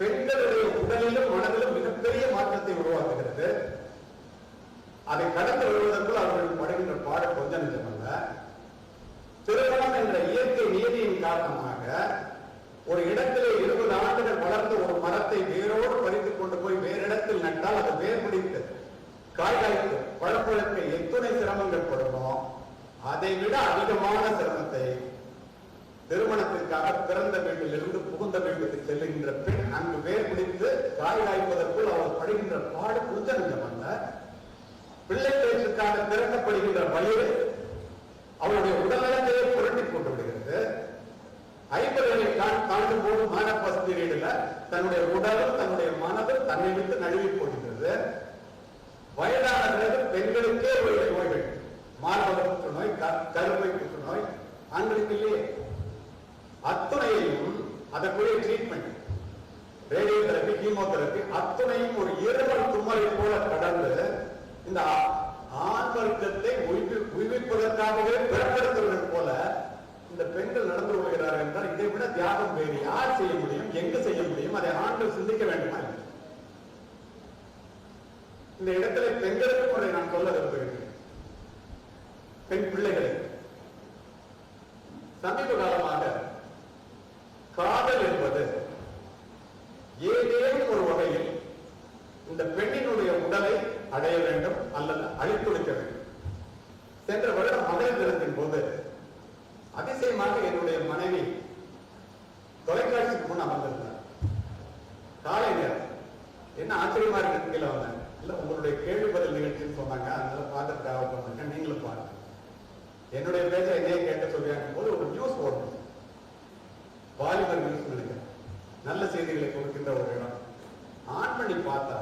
பெண்களுடைய உடலிலும் மனதிலும் மிகப்பெரிய மாற்றத்தை உருவாக்குகிறது. அதை கடந்து வருவதற்குள் அவர்கள் படுகின்ற பாடம் கொஞ்சம் நிஜமல்ல. சொன்னாங்க, ஒரு இடத்திலே 20 ஆண்டுகள் வளர்ந்த ஒரு மரத்தை வேரோடு பறித்து கொண்டு போய் வேறு இடத்தில் நட்டால் அது வேர் பிடித்து காய் காய்த்து பழப்பழக்க எத்துணை சிரமங்கள் படுமோ அதை விட அதிகமான சிரமத்தை திருமணத்திற்காக பிறந்த வீட்டிலிருந்து புகுந்த வீட்டுக்கு செல்லுகின்ற பெண் அங்கு வேர் பிடித்து காய் காய்ப்பதற்குள் அவள் படுகின்ற பாடு புரிஞ்சறிஞ்சம் அல்ல. பிள்ளை பேச்சுக்காக திறக்கப்படுகின்ற வயிறு அவளுடைய உடல்நலத்தையே புரட்டிக் கொண்டு விடுகிறது. 50களை தாண்டும் போது மானப்பஸ்திரீடுல தன்னுடைய உடலும் தன்னுடைய மனதும் தன்னை விட்டு நழுவி போகிறது. வயதான பிறகு பெண்களுக்கே ஒரு நோய்கள், மார்பக புற்றுநோய், கருப்பை புற்றுநோய், ஆண்களுக்கு இல்லையே. அத்துணையையும் அதற்குரிய ட்ரீட்மெண்ட், ரேடியோதெரபி, கீமோதெரபி அத்துணையும் ஒரு இருமல் தும்மலை போல கடந்து இந்த ஆண் வர்க்கத்தை உய்விப்பதற்காகவே பிறப்படுத்துவதற்கு போல இந்த பெண்கள் நடந்து கொள்கிறார்கள் என்றால் இதை விட தியாகம் வேறு யார் செய்ய முடியும், எங்கு செய்ய முடியும்? அதை ஆண்கள் சிந்திக்க வேண்டுமா? இந்த இடத்துல பெண்களுக்கு முறை நான் சொல்ல விரும்புகிறேன். பெண் பிள்ளைகளை சமீப காலமாக காதல் என்பது ஏதேனும் ஒரு வகையில் இந்த பெண்ணினுடைய உடலை அடைய வேண்டும் அல்லது அழித்துளிக்க வேண்டும். சென்ற வருடம் மகளிர் தினத்தின் போது அதிசயமாக என்னுடைய மனைவி தொலைக்காட்சிக்கு முன் அமர்ந்திருந்தார். காலை நேரம் என்ன ஆச்சரியமா இருக்கு, கீழே வந்தாங்க. இல்ல உங்களுடைய கேள்வி பதில் நிகழ்ச்சின்னு சொன்னாங்க, அதனால பார்க்கறதுக்காக பண்ணாங்க, நீங்களும் பாருங்க. என்னுடைய பேச்ச என்னையே கேட்க சொல்லியாங்க போது ஒரு நியூஸ் போடணும், பாலிமர் நியூஸ் நினைக்கிறேன், நல்ல செய்திகளை கொடுக்கின்ற ஒரு இடம். ஆன் பண்ணி பார்த்தா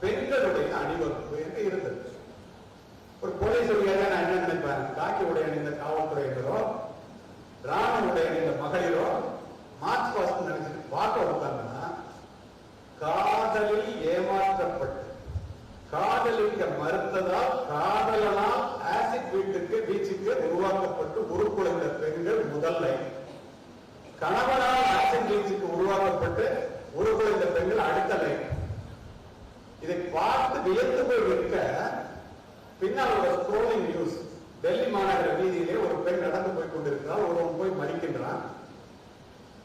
பெண்களுடைய அணிவகுப்பு என்று இருந்தது. ஒரு போலீஸ் உடையாக நான் என்ன நினைப்பேன், காக்கி உடைய அணிந்த காவல்துறையினரோ ராணுவ உடைய அணிந்த மகளிரோ மார்ச் பாஸ்ட் நினைச்சிட்டு பார்க்க உட்கார்ந்தா காதலில் ஏமாற்றப்பட்டு காதலிக்க மறுத்ததால் காதலனால் ஆசிட் வீட்டுக்கு பீச்சுக்கு உருவாக்கப்பட்டு உருக்குலைந்த பெண்கள் முதல் லைன், கணவனால் ஆசிட் பீச்சுக்கு உருவாக்கப்பட்டு உருக்குலைந்த பெண்கள் அடுத்த லைன். இதை பார்த்து வியந்து போய் இருக்க பின்னால் ஒரு ஸ்க்ரோலிங் நியூஸ், டெல்லி மாநகர வீதியிலே ஒரு பெண் நடந்து போய் கொண்டிருக்கிறாள், ஒருவன் போய் மறிக்கின்றான்,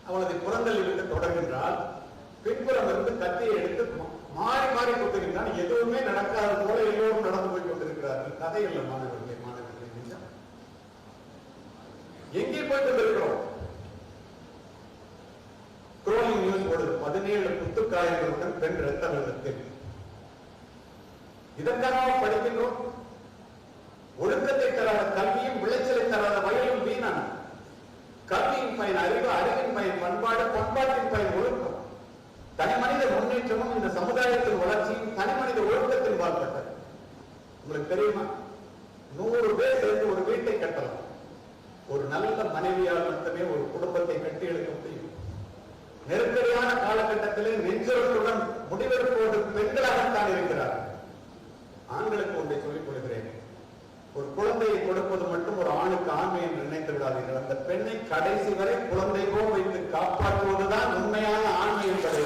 அவளது புறந்தல் இருந்து தொடர்கின்றாள், பின்புறம் இருந்து கத்தியை எடுத்து மாறி மாறி கொண்டிருக்கிறான். எதுவுமே நடக்காத போல எல்லோரும் நடந்து போய் கொண்டிருக்கிறார்கள். கதை இல்லை மாணவர்களே, மாணவர்களே, எங்கே போய் கொண்டிருக்கிறோம்? ஸ்க்ரோலிங் நியூஸ் போடுது, 17 குத்துக்காயங்களுடன் பெண் இரத்த வெள்ளத்தில். இதற்காக படிக்கின்றோம். ஒழுக்கத்தை தராத கல்வியும் விளைச்சலை தராத வயலும் வீணான. கல்வியின் பயன் அறிவு, அறிவின் பயன் பண்பாடு, பண்பாட்டின் பயன் ஒழுக்கம். தனி மனித முன்னேற்றமும் இந்த சமுதாயத்தின் வளர்ச்சியும் தனி மனித ஒழுக்கத்தின் பாற்பட்டது. உங்களுக்கு தெரியுமா, 100 பேர் சேர்ந்து ஒரு வீட்டை கட்டலாம். ஒரு நல்ல மனைவியால் மட்டுமே ஒரு குடும்பத்தை கட்டி எழுத முடியும். நெருக்கடியான காலகட்டத்திலே நெஞ்சொருடன் முடிவெடுப்போடு பெண்களாகத்தான் இருக்கிறார்கள். ஆண்களுக்கு ஒன்றை சொல்லிக் கொள்கிறேன், ஒரு குழந்தையை கொடுப்பது மட்டும் ஒரு ஆணுக்கு ஆண்மை என்று நினைத்து விடாதீர்கள். அந்த பெண்ணை கடைசி வரை குழந்தை போல் வைத்து காப்பாற்றுவதுதான் உண்மையான ஆண்மை என்பதை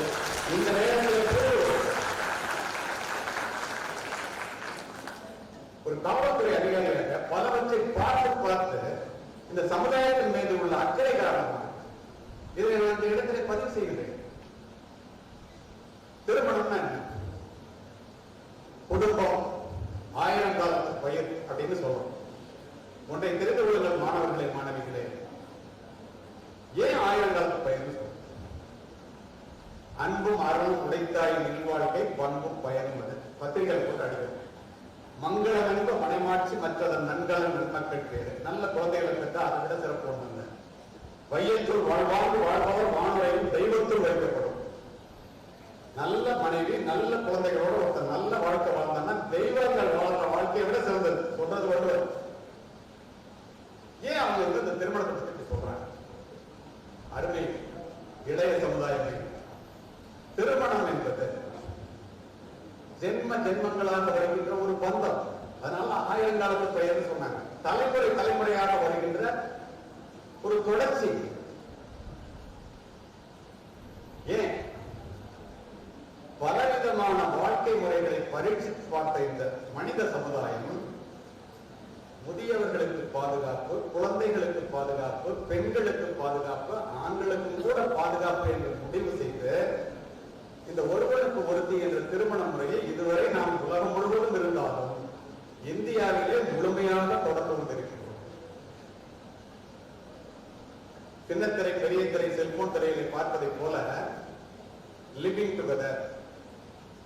இந்த நேரத்தில் ஒரு காவல்துறை அதிகாரியாக பலவற்றை பார்த்து இந்த சமுதாயத்தின் மீது உள்ள அக்கறை காரணமாக இதை நான் இந்த இடத்திலே பதிவு செய்கிறேன். திருமணம்னா என்ன? குடும்பம் 1000 காலத்து பயிர் அப்படின்னு சொல்றோம். ஒன்றை தெரிந்து கொள்ளுங்கள் மாணவர்களே, மாணவிகளே, ஏன் 1000 காலத்து பயிர்னு சொல்றோம்? அன்பும் அருளும் உடைத்தாயின் இல்வாழ்க்கை பண்பும் பயனும் அது பத்திரிகை போட்டு அடிக்கிறோம். மங்களம் என்ப மனைமாட்சி மற்றதன் நன்காலம் நன்மக்கள் பேரு. நல்ல குழந்தைகளை பெற்றா அதை விட சிறப்பு ஒண்ணு. வையத்துள் வாழ்வாங்கு வாழ்பவர் வானுரையும் தெய்வத்துள் வைக்கப்படும். நல்ல மனைவி நல்ல குழந்தைகளோட ஒருத்தர் நல்ல வாழ்க்கை வாழ்ந்தான்னா தெய்வங்கள் வாழ்ற வாழ்க்கையை விட சிறந்தது. சொல்றது வருவது. ஏன் அவங்க வந்து இந்த திருமணத்தை பற்றி சொல்றாங்க? அருமை இளைய சமுதாயமே, திருமணம் என்பது ஜென்ம ஜென்மங்களாக வருகின்ற ஒரு பந்தம். அதனால 1000 காலத்து பெயர்னு சொன்னாங்க. தலைமுறை தலைமுறையாக வருகின்ற ஒரு தொடர்ச்சி. ஏன்? பலவிதமான வாழ்க்கை முறைகளை பரீட்சித்து பார்த்த இந்த மனித சமுதாயம் முதியவர்களுக்கு பாதுகாப்பு, குழந்தைகளுக்கு பாதுகாப்பு, பெண்களுக்கு பாதுகாப்பு, ஆண்களுக்கும் கூட பாதுகாப்பு என்று முடிவு செய்து இந்த ஒருவனுக்கு ஒருத்தி என்ற திருமண முறையை இதுவரை நாம் உலகம் முழுவதும் இருந்தாலும் இந்தியாவிலே முழுமையாக தொடர்ந்து கொண்டிருக்கிறோம். சின்னத்திரை, பெரிய திரை, செல்போன் திரைகளை பார்ப்பதை போல லிவிங் டுகெதர்,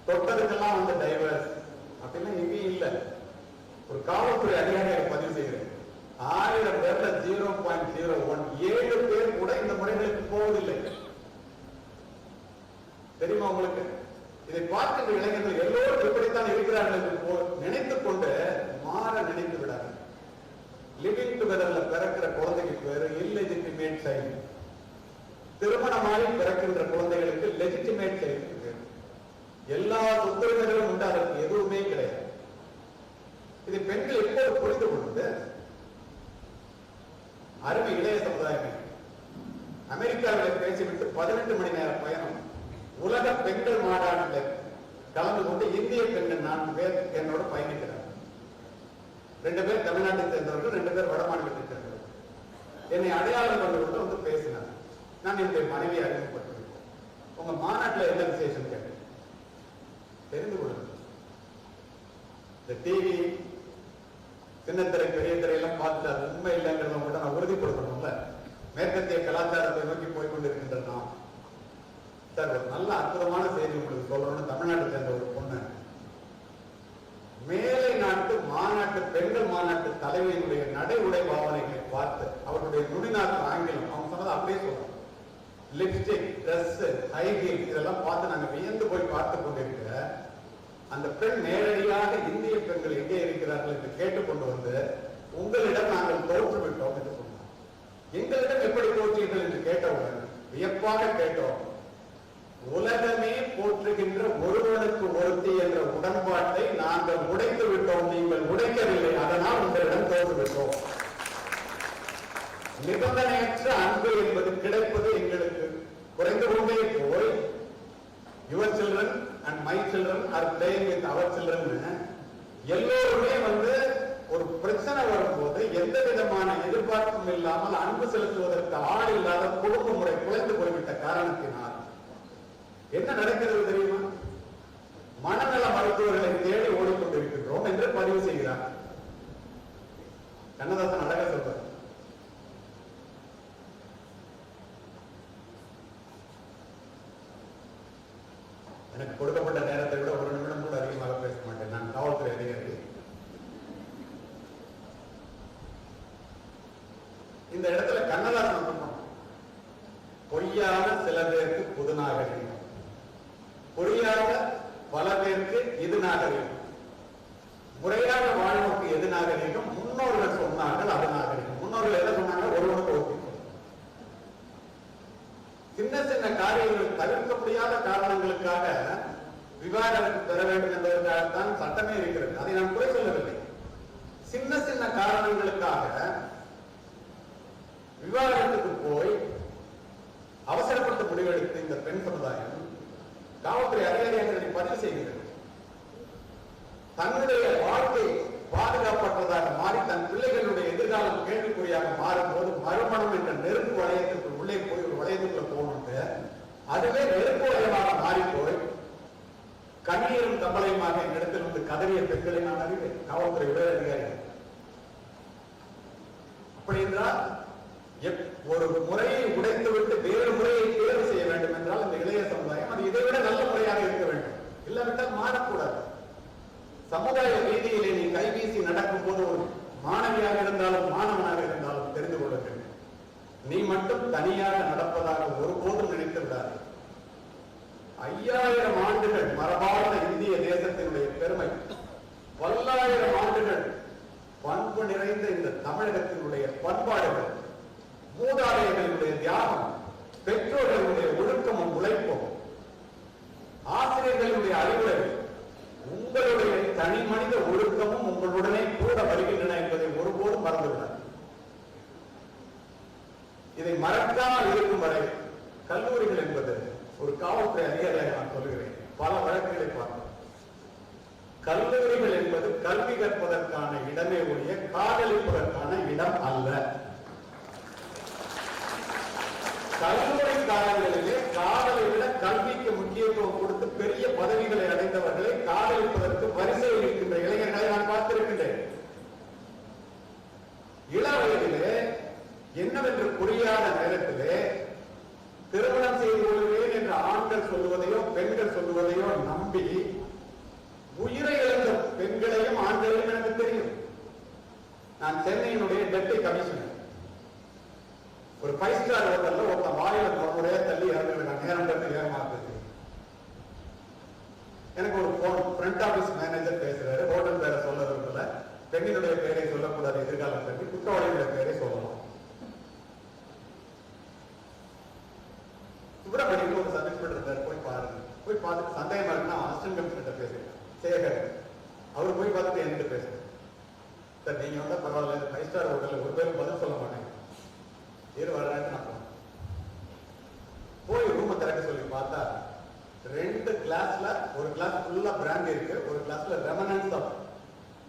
தொட்டதுக்கெல்லாம் வந்து டைவர்ஸ் அப்படின்னா எங்கேயும் இல்லை. ஒரு காவல்துறை அதிகாரியை பதிவு செய்கிறேன், 1000 பேர்ல 0.01 7 பேர் கூட இந்த முறைகளுக்கு போவதில்லை. தெரியுமா உங்களுக்கு? இதை பார்க்கின்ற இளைஞர்கள் எல்லோரும் இப்படித்தான் இருக்கிறார்கள் என்று நினைத்துக் கொண்டு மாற நினைத்து விடாது. லிவிங் டுகெதர்ல பிறக்கிற குழந்தைக்கு பேரு இல்லெஜிட்டிமேட் சைல்டு. திருமணமாகி பிறக்கின்ற குழந்தைகளுக்கு லெஜிட்டிமேட் சைல்டு பேரு. எல்லா சொத்துரிமைகளும் உண்டு, அதற்கு எதுவுமே கிடையாது. இது பெண்கள் எப்போது புரிந்து கொள்வது? அருமை இளைய சமுதாயமே, அமெரிக்காவில் பேசிவிட்டு 18 மணி நேர பயணம் உலக பெண்கள் மாநாட்டில் கலந்து கொண்டு இந்திய பெண்கள் 4 பேர் என்னோட பயணிக்கிறார். 2 பேர் தமிழ்நாட்டை சேர்ந்தவர்கள், 2 பேர் வட மாநிலத்தை சேர்ந்தவர்கள். என்னை அடையாளம் கொண்டு கொண்டு வந்து பேசினார். நான் என்னுடைய மனைவியை அறிமுகப்படுத்தினேன். உங்க மாநாட்டில் என்ன விசேஷம் கேட்டேன். தெரிந்து கொள்ளுங்கள். இந்த டிவி, சின்னத்திரை, பெரிய திரையெல்லாம் பார்த்துட்டு அது உண்மை இல்லைங்கிறத மட்டும் நான் உறுதிப்படுத்தணும்ல. மேற்கத்திய கலாச்சாரத்தை நோக்கி போய்கொண்டிருக்கின்ற நாம் சார் ஒரு நல்ல அற்புதமான செய்தி உங்களுக்கு சொல்லணும்னு தமிழ்நாட்டை சேர்ந்த ஒரு பொண்ணு மேலை நாட்டு மாநாட்டு, பெண்கள் மாநாட்டு தலைவியினுடைய நடை உடை பாவனைகளை பார்த்து அவருடைய நுனிநாட்டு ஆங்கிலம் அவங்க சொன்னதை அப்படியே சொல்றாங்க. லிப்ஸ்டிக், ட்ரெஸ், ஹை ஹீல் இதெல்லாம் பார்த்து நாங்க வியந்து போய் பார்த்து கொண்டிருக்கிற அந்த பெண் நேரடியாக இந்திய பெண்கள் எங்கே இருக்கிறார்கள் என்று கேட்டுக்கொண்டு வந்து உங்களிடம் நாங்கள் தோற்றுவிட்டோம் என்று சொன்னார். எங்களிடம் எப்படி தோற்றீர்கள் என்று கேட்டவுடன் வியப்பாக கேட்டோம். உலகமே போற்றுகின்ற ஒருவனுக்கு ஒருத்தி என்ற உடன்பாட்டை நாங்கள் உடைத்து விட்டோம், நீங்கள் உடைக்கவில்லை, அதனால் உங்களிடம் தோற்றுவிட்டோம். நிபந்தனையற்ற அன்பு என்பது கிடைப்பது எங்களுக்கு குறைந்து கொண்டே போய் your children and my children are playing with our children எல்லோருமே வந்து ஒரு பிரச்சனை வரும்போது எந்த விதமான எதிர்பார்ப்பும் இல்லாமல் அன்பு செலுத்துவதற்கு ஆள் இல்லாத குடும்ப முறை குலைந்து போய்விட்ட காரணத்தினால் என்ன நடக்கிறது தெரியுமா? மனநல மருத்துவர்களை தேடி ஓடிக்கொண்டிருக்கின்றோம் என்று பதிவு செய்கிறார். கண்ணதாசன் அழகா சொல்றார். எனக்கு கொடுக்கப்பட்ட நேரத்தை விட 1 நிமிடம் கூட அதிகமாக பேச மாட்டேன். நான் காவல்துறை அதிகாரி. இந்த இடத்துல கண்ணதாசன் சொன்னோம், பொய்யான சில பேருக்கு புது நாகரிகம், புரியாத பல பேருக்கு இது நாகரிகம், முறையாக வாழ்வுக்கு எது நாகரிகம், முன்னோர்கள் சொன்னார்கள் அது நாகரிகம். முன்னோர்கள் என்ன சொன்னாங்க? ஒருவனுக்கு ஒருத்தி. சின்ன சின்ன காரியங்கள் தவிர்க்க முடியாத காரணங்களுக்காக விவாதம் பெற வேண்டும் என்பதற்காகத்தான் சட்டமே இருக்கிறது. அதை நான் குறை சொல்லவில்லை. சின்ன சின்ன காரணங்களுக்காக விவாதத்துக்கு போய் அவசரப்பட்டு முடிவெடுத்து இந்த பெண் சமுதாயம் காவல்துறை அதிகாரிகளை பதிவு செய்கிறது. தன்னுடைய வாழ்க்கை பாதுகாப்பற்றதாக மாறி தன் பிள்ளைகளுடைய எதிர்காலம் கேள்விக்குறியாக மாறும்போது மறுமணம் என்ற நெருப்பு வளையத்திற்குள் உள்ளே போய் ஒரு வளையத்துக்குள்ள போகணுட்டு அதுவே நெருப்பு வளையமாக மாறி போய் கண்ணீரும் கம்பளையுமாக இடத்தில் வந்து கதறிய பெண்களை நான் அறிவேன். காவல்துறை உயர் அதிகாரிகள் அப்படி என்றால் ஒரு முறையை உடைத்துவிட்டு வேறு முறையை தேர்வு செய்ய வேண்டும் என்றால் இந்த இளைய சமுதாயம் அது இதைவிட நல்ல முறையாக இருக்க வேண்டும். இல்லாவிட்டால் மாறக்கூடாது. சமுதாய ரீதியிலே நீ கைவீசி நடக்கும் போது ஒரு மாணவியாக இருந்தாலும் மாணவனாக இருந்தாலும் தெரிந்து கொள்ள வேண்டும். நீ மட்டும் தனியாக நடப்பதாக ஒருபோதும் நினைத்து விடாது. 5000 ஆண்டுகள் மரபார்ந்த இந்திய தேசத்தினுடைய பெருமை, பல்லாயிரம் ஆண்டுகள் பண்பு நிறைந்த இந்த தமிழகத்தினுடைய பண்பாடுகள், மூதாதையர்களுடைய தியாகம், பெற்றோர்களுடைய ஒழுக்கமும் உழைப்பும், ஆசிரியர்களுடைய அறிவுரை, உங்களுடைய தனி மனித ஒழுக்கமும் உங்களுடனே கூட வருகின்றன என்பதை ஒருபோதும் மறந்துவிடாது. இதை மறக்காமல் இருக்கும் வரை கல்லூரிகள் என்பது ஒரு காவல்துறை அதிகாரியாக நான் சொல்லுகிறேன். பல வழக்குகளை பார்த்தோம். கல்லூரிகள் என்பது கல்வி கற்பதற்கான இடமே ஒழிய காதலிப்பதற்கான இடம் அல்ல. கல்லூரி காலங்களிலே காதலை விட கல்விக்கு முக்கியத்துவம் கொடுத்து பெரிய பதவிகளை அடைந்தவர்களை காதலிப்பதற்கு வரிசையில் இருக்கின்ற இளைஞர்களை நான் பார்த்திருக்கின்றேன். இள வயதிலே என்னவென்று புரியாத நேரத்திலே திருமணம் செய்து கொள்வேன் என்று ஆண்கள் சொல்லுவதையோ பெண்கள் சொல்லுவதையோ நம்பி உயிரை இழந்த பெண்களையும் ஆண்களையும் எனக்கு தெரியும். நான் சென்னையினுடைய டெப்டி கமிஷனர். ஒரு 5 ஸ்டார் ஹோட்டல்ல ஒருத்த வாயில தொடர்புடைய தள்ளி இறந்துருக்கான். நேரம் கட்டு ஏமாத்துது. எனக்கு ஒரு போன் ஃப்ரண்ட் ஆபீஸ் மேனேஜர் பேசுறாரு. ஹோட்டல் பேரை சொல்ல விரும்பல, பெண்ணினுடைய பெயரை சொல்லக்கூடாது, எதிர்காலம் பற்றி குற்றவாளிகளுடைய பெயரை சொல்லலாம். சுப்பிரமணியம் ஒரு சப் இன்ஸ்பெக்டர் இருந்தார், போய் பாருங்க. போய் பார்த்துட்டு சந்தேகமா இருக்குன்னா அசிஸ்டன்ட் கமிஷனர் பேசுறேன், சேகர். அவர் போய் பார்த்துட்டு என்கிட்ட பேசுறேன், சார் நீங்க வந்தா பரவாயில்ல, 5 ஸ்டார் ஹோட்டல்ல ஒரு பேரும் பதில் சொல்ல மாட்டேங்க, வர்றாங்க. நான் போய் ரூமை திறக்க சொல்லி பார்த்தா 2 கிளாஸ்ல, ஒரு கிளாஸ் ஃபுல்லா பிராண்டி இருக்கு, ஒரு கிளாஸ்ல ரெமனன்ஸ் ஆஃப்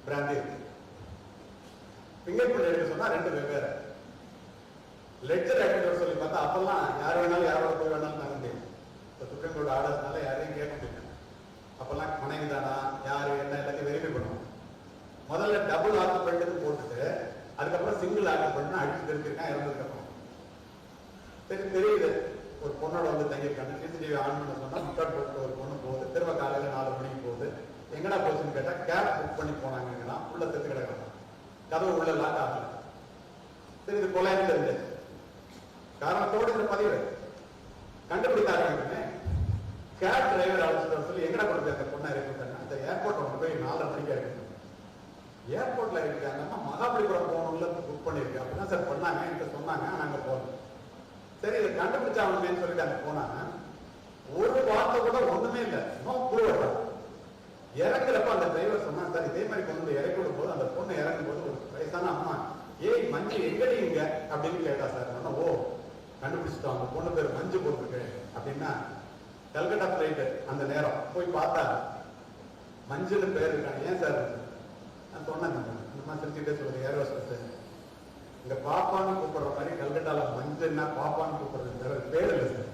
பிராண்டி இருக்கு. பிங்கர் பிரிண்ட் எடுக்க சொன்னா 2 வெவ்வேறு. லெட்ஜர் ஆக்டிவ் சொல்லி பார்த்தா அப்பெல்லாம் யார் வேணாலும் யாரோட போய் வேணாலும் தங்க முடியும். சுப்ரீம் கோர்ட் ஆர்டர்ஸ்னால யாரையும் கேட்க முடியும். அப்பெல்லாம் மனைவி தானா யாரு என்ன எல்லாத்தையும் வெரிஃபை பண்ணுவோம். முதல்ல டபுள் ஆக்குபெண்ட் போட்டுட்டு அதுக்கப்புறம் சிங்கிள் ஆக்குபெண்ட் அடிச்சு தெரிஞ்சிருக்கான் இறந்துருக்கோம். சரி தெரியுது ஒரு பொண்ணோட வந்து தங்கியிருக்காங்க. சிசிடிவி ஆன் பண்ண சொன்னா முக்காட் போட்டு ஒரு பொண்ணு போகுது. திரும்ப காலையில 4 மணிக்கு போகுது. எங்கடா போச்சுன்னு கேட்டா கேப் புக் பண்ணி போனாங்கன்னா உள்ள செத்து கிடக்கலாம். கதவு உள்ள லாக் ஆகல. சரி இது கொலைன்னு தெரிஞ்சு காரணத்தோடு இந்த பதிவு கண்டுபிடித்தாங்க. கேப் டிரைவர் அழைச்சிட்டு சொல்லி எங்கடா கொண்டு போய் அந்த பொண்ணை இறக்கிட்டாங்க. அந்த ஏர்போர்ட் கொண்டு போய் 4:30 மணிக்கு இறக்கணும். ஏர்போர்ட்ல இருக்காங்கன்னா மகாபலிபுரம் போகணும்ல புக் பண்ணிருக்கு. அப்படிதான் சார் பண்ணாங்க, என்கிட்ட சொன்னாங்க, நாங்க போறோம். சரி இதை கண்டுபிடிச்சாங்கன்னு சொல்லிட்டு அங்க போனாங்க. ஒரு வார்த்தை கூட ஒண்ணுமே இல்லை, நோ ப்ரூவ். இறங்குறப்ப அந்த டிரைவர் சொன்னா, சார் இதே மாதிரி கொண்டு வந்து இறக்கி விடும் போது அந்த பொண்ணு இறங்கும் போது ஒரு வயசான அம்மா, ஏய் மஞ்சு எங்கடி இங்க அப்படின்னு கேட்டா சார். ஓ கண்டுபிடிச்சிட்டோம், அந்த பொண்ணு பேர் மஞ்சு போட்டிருக்கு அப்படின்னா. கல்கட்டா பிளைட் அந்த நேரம் போய் பார்த்தா மஞ்சுன்னு பேர் இருக்காங்க. ஏன் சார் நான் சொன்னேன், இந்த மாதிரி சிரிச்சுட்டே சொல்லுது ஏர் ஹோஸ்டஸ். இங்க பாப்பான்னு கூப்பிடுற மாதிரி கல்கட்டால மஞ்சுன்னா பாப்பான்னு கூப்பிடுறது பேர் இல்லை சார்.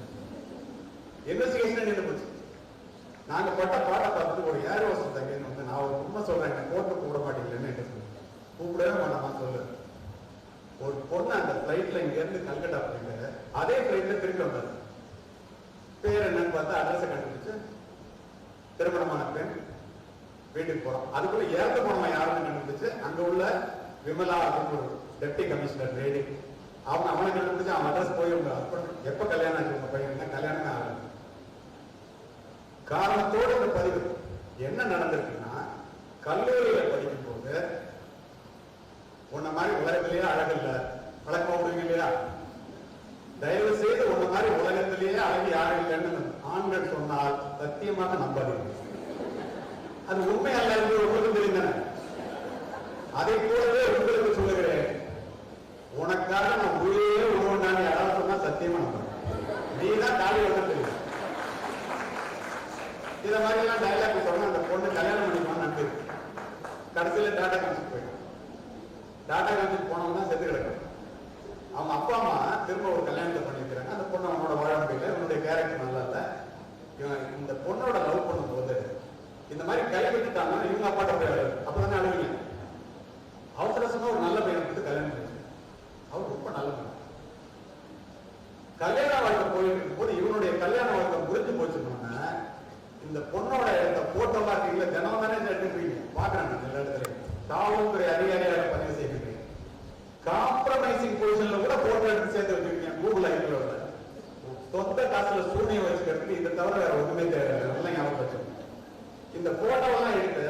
இன்வெஸ்டிகேஷன் நின்று போச்சு. நாங்க பட்ட பாட்டை பார்த்துட்டு ஒரு ஏர் ஹோஸ்டஸ் தங்கன்னு வந்து நான் ஒரு உண்மை சொல்றேன், என்ன கோர்ட்டு கூப்பிட மாட்டீங்களேன்னு கூப்பிடவே மாட்டாமா சொல்லு. ஒரு பொண்ணு அந்த பிளைட்ல இங்க இருந்து கல்கட்டா போயிட்டு அதே பிளைட்ல திரும்பி வந்தாரு. பேர் என்னன்னு பார்த்தா அட்ரஸ் கண்டுபிடிச்சு திருமணமான பெண் வீட்டுக்கு போறோம். அதுக்குள்ள இறந்து போனவன் யாருன்னு கண்டுபிடிச்சு அங்க உள்ள விமலா அப்படின்னு ஒரு டெப்டி கமிஷனர் லேடி, அவனை கண்டுபிடிச்சு அவன் அட்ரஸ் போயிருந்தா. எப்ப கல்யாணம் ஆச்சு உங்க பையன்? கல்யாணமே ஆகல. காரணத்தோடு இந்த பதிவு என்ன நடந்திருக்குன்னா, கல்லூரியில படிக்கும் போது உன்ன மாதிரி உலகத்திலேயே அழகில்ல, வழக்கமா விடுவீங்க இல்லையா? தயவு செய்து உன்ன மாதிரி உலகத்திலேயே அழகு யாரும் இல்லைன்னு ஆண்கள் சொன்னால் சத்தியமாக நம்பாதீங்க. அது உண்மை அல்ல என்று உங்களுக்கு தெரிந்தன. அதை போலவே உங்களுக்கு சொல்லுகிறேன், உனக்காக நான் உயிரே உருவண்டான்னு யாராவது சொன்னா சத்தியமா நம்ப. நீதான் காலி வந்து தெரியும். இத மாதிரி எல்லாம் டைலாக் சொன்னா அந்த பொண்ணு கல்யாணம் பண்ணிக்குவான்னு நம்பி கடைசியில டாடா கமிஷன் போயிடும். டாடா கமிஷன் போனவங்க செத்து கிடக்கும். அவங்க அப்பா அம்மா திரும்ப ஒரு கல்யாணத்தை பண்ணிக்கிறாங்க. அந்த பொண்ணு அவனோட வாழ முடியல, இவனுடைய கேரக்டர் நல்லா இல்ல. இவன் இந்த பொண்ணோட லவ் பண்ணும் போது இந்த மாதிரி கைவிட்டுட்டாங்க. இவங்க அப்பாட்ட போய் அப்பதானே அழுவீங்க. அவசரமா ஒரு நல்ல பையனை கொடுத்து கல்யாணம் பண்ணி அவர் ரொம்ப நல்ல பையன். கல்யாண வாழ்க்கை போயிட்டு இருக்கும் போது இவனுடைய கல்யாண வாழ்க்கை முறிஞ்சு போச்சுன்னா, இந்த பொண்ணோட எடுத்த போட்டோலாம் இருக்கீங்களா, தினம் தானே எடுத்துக்கிறீங்க, பாக்குறாங்க எல்லா இடத்துலயும். காவல்துறை அதிகாரியாக பதிவு செய்கிறீங்க. காம்ப்ரமைசிங் பொசிஷன்ல கூட போட்டோ எடுத்து சேர்த்து வச்சிருக்கீங்க கூகுள் ஐக்ளோட. சொந்த காசுல சூனியம் வச்சுக்கிறதுக்கு இதை தவிர வேற ஒண்ணுமே தேவையில்லை. நல்லா ஞாபகம் வச்சு இந்த போட்டோவெல்லாம் எடுத்து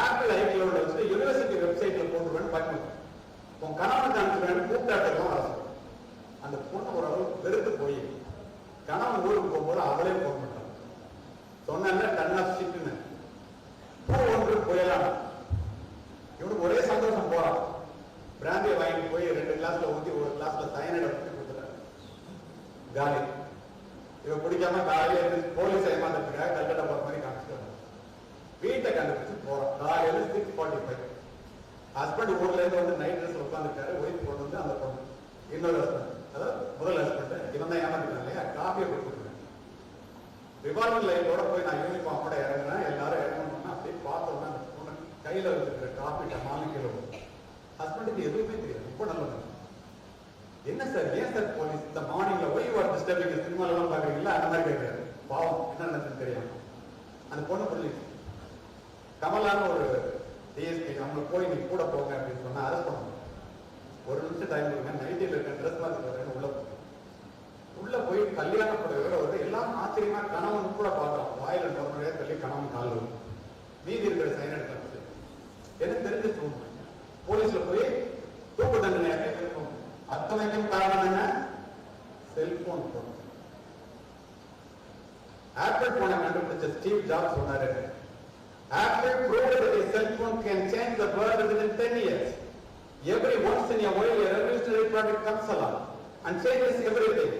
ஆப்பிள் ஐக்ளோட வச்சுட்டு யூனிவர்சிட்டி வெப்சைட்ல போட்டுருவேன்னு பார்க்கணும். உன் கணவன் காமிச்சுவேன்னு கூப்பிட்டாட்டெல்லாம் அரசு. அந்த பொண்ணு ஓரளவு வெறுத்து போய் கணவன் ஊருக்கு போகும்போது அவளே போக மாட்டான். சொன்ன கண்ணா சிட்டுன்னு பூ ஒன்று போயலாம். இவனுக்கு ஒரே சந்தோஷம் போறான். பிராந்தியை வாங்கிட்டு போய் 2 கிளாஸ்ல ஊற்றி ஒரு கிளாஸ்ல சயனைட ஊற்றி கொடுத்துட்டாங்க. காலி இவன் குடிக்காம காலையில போலீஸ் ஏமாந்துட்டுருக்காங்க. கல்கட்டா போற மாதிரி காமிச்சிட்டு வீட்டை கண்டுபிடிச்சு 4 கிலோ. ஹஸ்பண்டுக்கு எதுவுமே தெரியாது, ரொம்ப நல்லது. என்ன சார், ஏன் சார் போலீஸ் இந்த மார்னிங்ல ஒய் வாட் டிஸ்டர்பிங் சினிமால எல்லாம் பாக்குறீங்களா, அந்த மாதிரி கேட்கிறாரு. பாவம் என்ன நடந்துன்னு தெரியும். அந்த பொண்ணு போலீஸ் கமலான ஒரு டிஎஸ்பி அவங்க போய் நீ கூட போங்க அப்படின்னு சொன்னா அரெஸ்ட் பண்ணணும். 1 நிமிஷம் டைம் கொடுங்க, நைட்டில் இருக்க ட்ரெஸ் மாற்றி வரேன்னு உள்ள போய் கல்யாண புடவையோட வருது. எல்லாம் ஆச்சரியமா கணவன் கூட பார்க்கலாம், வாயில நோர்மலையா சொல்லி கணவன் கால் வரும், மீதி இருக்கிற சைன் எடுத்து என்ன தெரிஞ்சு தூங்க போலீஸ்ல போய் தூக்கு தண்டனை இருக்கும். அத்தனைக்கும் காரணம் என்ன, செல்போன் போன். ஆப்பிள் போனை கண்டுபிடிச்ச ஸ்டீவ் ஜாப்ஸ் சொன்னாரு, Apple proved that a cell phone can change the world within 10 years. Every once in a while, a revolutionary product comes along and changes everything.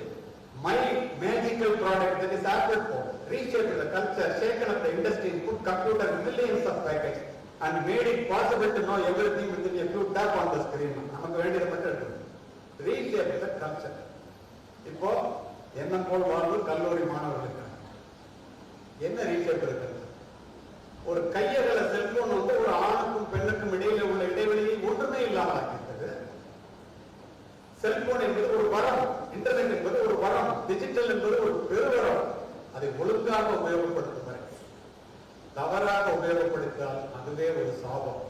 My magical product, that is Apple phone, reshaped the culture, shaken up the industry, put computer millions of packets, and made it possible to know everything within a few tap on the screen. நமக்கு வேண்டியதை மட்டும் எடுத்து reshaped the culture. இப்போ என்ன போல் வாழ்வு கல்லூரி மாணவர்களுக்கு என்ன ரீஷேப் இருக்கிறது? ஒரு கையகல செல்போன் வந்து ஒரு ஆணுக்கும் பெண்ணுக்கும் இடையில உள்ள இடைவெளியை ஒன்றுமே இல்லாமல் ஆக்கிவிட்டது. செல்போன் என்பது ஒரு வரம், இன்டர்நெட் என்பது ஒரு வரம், டிஜிட்டல் என்பது ஒரு பெருவரம். அதை ஒழுங்காக உபயோகப்படுத்தும் வரை, தவறாக உபயோகப்படுத்தால் அதுவே ஒரு சாபம்.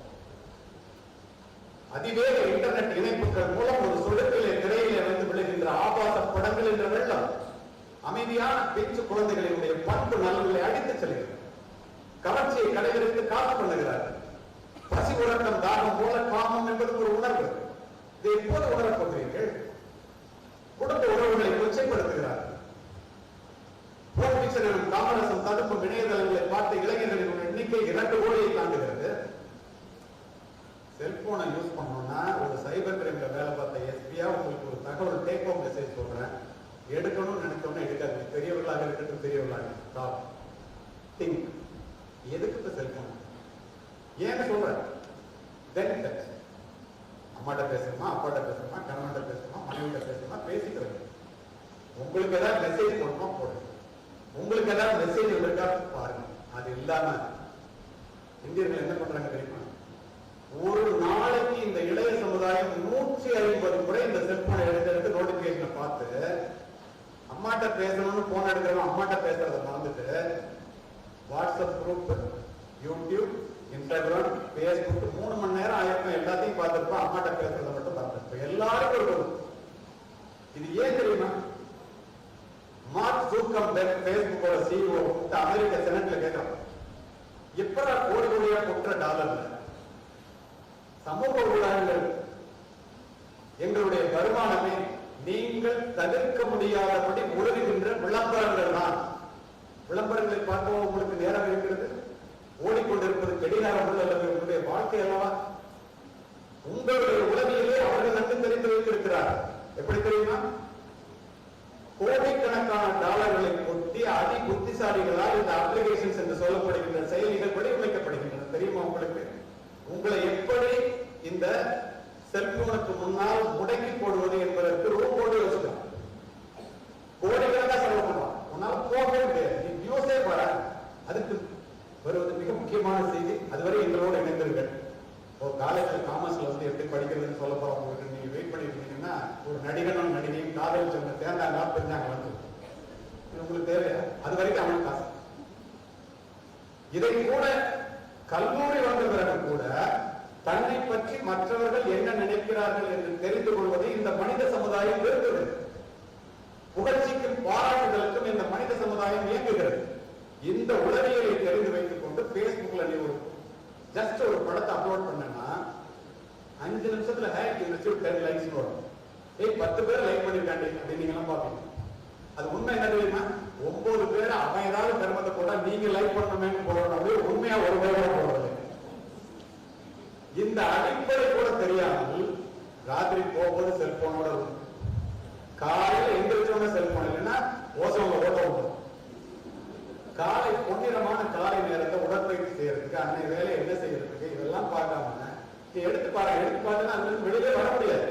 அதிவேக இன்டர்நெட் இணைப்புகள் மூலம் ஒரு சொடுக்கிலே திரையிலே வந்து விழுகின்ற ஆபாச படங்கள் என்ற வெள்ளம் அமைதியான பேச்சு குழந்தைகளினுடைய பண்பு நலன்களை அடித்துச் செல்கிறது. கவர்ச்சியை கடைகளுக்கு காத்து பண்ணுகிறார்கள். பசி உறக்கம் தாகம் போல காமம் என்பது ஒரு உணர்வு. இதை எப்போது உணரப் போகிறீர்கள்? குடும்ப உறவுகளை கொச்சைப்படுத்துகிறார்கள். காமரசம் தடுப்பும் இணையதளங்களை பார்த்த இளைஞர்களின் எண்ணிக்கை 2 கோடியை தாண்டுகிறது. செல்போனை யூஸ் பண்ணோம்னா ஒரு சைபர் கிரைம்ல வேலை பார்த்த எஸ்பியா உங்களுக்கு ஒரு தகவல் டேக் ஹோம் மெசேஜ் சொல்றேன், எடுக்கணும்னு நினைச்சோம்னா எடுக்காது. பெரியவர்களாக இருக்கட்டும் பெரியவர்களாக ஸ்டாப் திங்க். எதுக்கு இப்ப செல்போன் ஏன்னு சொல்றேன்? அம்மாட்ட பேசணுமா, அப்பாட்ட பேசணுமா, கணவன்கிட்ட பேசணுமா, மனைவிட்ட பேசணுமா, பேசிக்கிறேன். உங்களுக்கு ஏதாவது மெசேஜ் போடணுமா போடுங்க, உங்களுக்கு ஏதாவது மெசேஜ் இருக்கா பாருங்க. அது இல்லாம இந்தியர்கள் என்ன பண்றாங்க தெரியுமா? ஒரு நாளைக்கு இந்த இளைய சமுதாயம் 150 முறை இந்த செல்போனை எடுத்து நோட்டிபிகேஷனை பார்த்து அம்மாட்ட பேசணும்னு போன் எடுக்கிறோம், அம்மாட்ட பேசுறத மறந்துட்டு WhatsApp group, YouTube, Instagram, Facebook 3 மணி நேரம் ஆயிருக்கும். எல்லாத்தையும் பார்த்துருப்போம், அம்மாட்ட பேசுறத மட்டும் பார்த்துருப்போம். எல்லாருக்கும் ஒரு இது ஏன் தெரியுமா? மார்க் ஜூக்கர்பெர்க் பேஸ்புக்கோட சிஇஓ அமெரிக்க செனட்ல கேட்கறாங்க, எப்படா கோடி கோடியா கொட்டுற டாலர்ல சமூக ஊடகங்கள் எங்களுடைய வருமானமே நீங்கள் தவிர்க்க முடியாதபடி உதவுகின்ற விளம்பரங்கள் தான். விளம்பரங்களை பார்க்கவும் உங்களுக்கு நேரம் இருக்கிறது. ஓடிக்கொண்டிருப்பது கடிகாரம் அல்லது உங்களுடைய வாழ்க்கை அல்லவா? உங்களுடைய உளவியலே அவர்கள் நன்கு தெரிந்து வைத்திருக்கிறார். எப்படி தெரியுமா? கோடிக்கணக்கான டாலர்களை கொட்டி அதி புத்திசாலிகளால் இந்த அப்ளிகேஷன்ஸ் என்று சொல்லப்படுகின்ற செயலிகள் வடிவமைக்கப்படுகின்றன. தெரியுமா உங்களுக்கு? உங்களை எப்படி இந்த செல்போனுக்கு முன்னால் முடக்கி போடுவது என்பதற்கு ரூபோடு யோசிக்கலாம். கோடிக்கணக்காக செலவு பண்ணுவான், உன்னால போகவே முடியாது. நீ நியூஸே பாரு. அதுக்கு வருவது மிக முக்கியமான செய்தி. அதுவரை எங்களோட இணைந்திருங்கள். ஒரு காலேஜில் காமர்ஸ்ல வந்து எப்படி படிக்கிறதுன்னு சொல்ல போறோம். உங்களுக்கு நீங்க வெயிட் பண்ணிருக்கீங்கன்னா ஒரு நடிகனும் நடிகையும் காதல் சொன்ன சேர்ந்தாங்க பிரிஞ்சாங்க வந்து உங்களுக்கு தேவையா? அது வரைக்கும் அவனுக்கு காசு. இதை கூட கல்லூரி வந்த பிறகு கூட தன்னை பற்றி மற்றவர்கள் என்ன நினைக்கிறார்கள் என்று தெரிந்து கொள்வதை இந்த மனித சமுதாயம் விரும்புகிறது. புகழ்ச்சிக்கும் பாராட்டுதலுக்கும் இந்த மனித சமுதாயம் இயங்குகிறது. இந்த உளவியலை தெரிந்து வைத்துக் கொண்டு பேஸ்புக்ல நீ ஒரு ஜஸ்ட் ஒரு படத்தை அப்லோட் பண்ணனா 5 நிமிஷத்துல ஹேக் யூ ரிசீவ் 10 லைக்ஸ் வரும். 10 பேர் லைக் பண்ணிருக்காங்க அப்படின்னு நீங்க எல்லாம் பாப்பீங்க. அது உண்மை என்ன தெரியுமா? 9 பேர் அவன் ஏதாவது கருமத்தை போட்டா நீங்க லைக் பண்ணணும்னு போடணும். அப்படியே உண்மையா ஒரு பேரோட போடுறது. இந்த அடிப்படை கூட தெரியாமல் ராத்திரி போகும்போது செல்போனோட காலையில எந்திரிச்சோட செல்போன் இல்லைன்னா ஓசோன்ல ஓட்ட விடும். காலை பொன்னிறமான காலை நேரத்தை உடற்பயிற்சி செய்யறதுக்கு அன்னை வேலை என்ன செய்யறதுக்கு இதெல்லாம் பார்க்காம நீ எடுத்து பார்த்தா அங்க வெளியே வர முடியாது.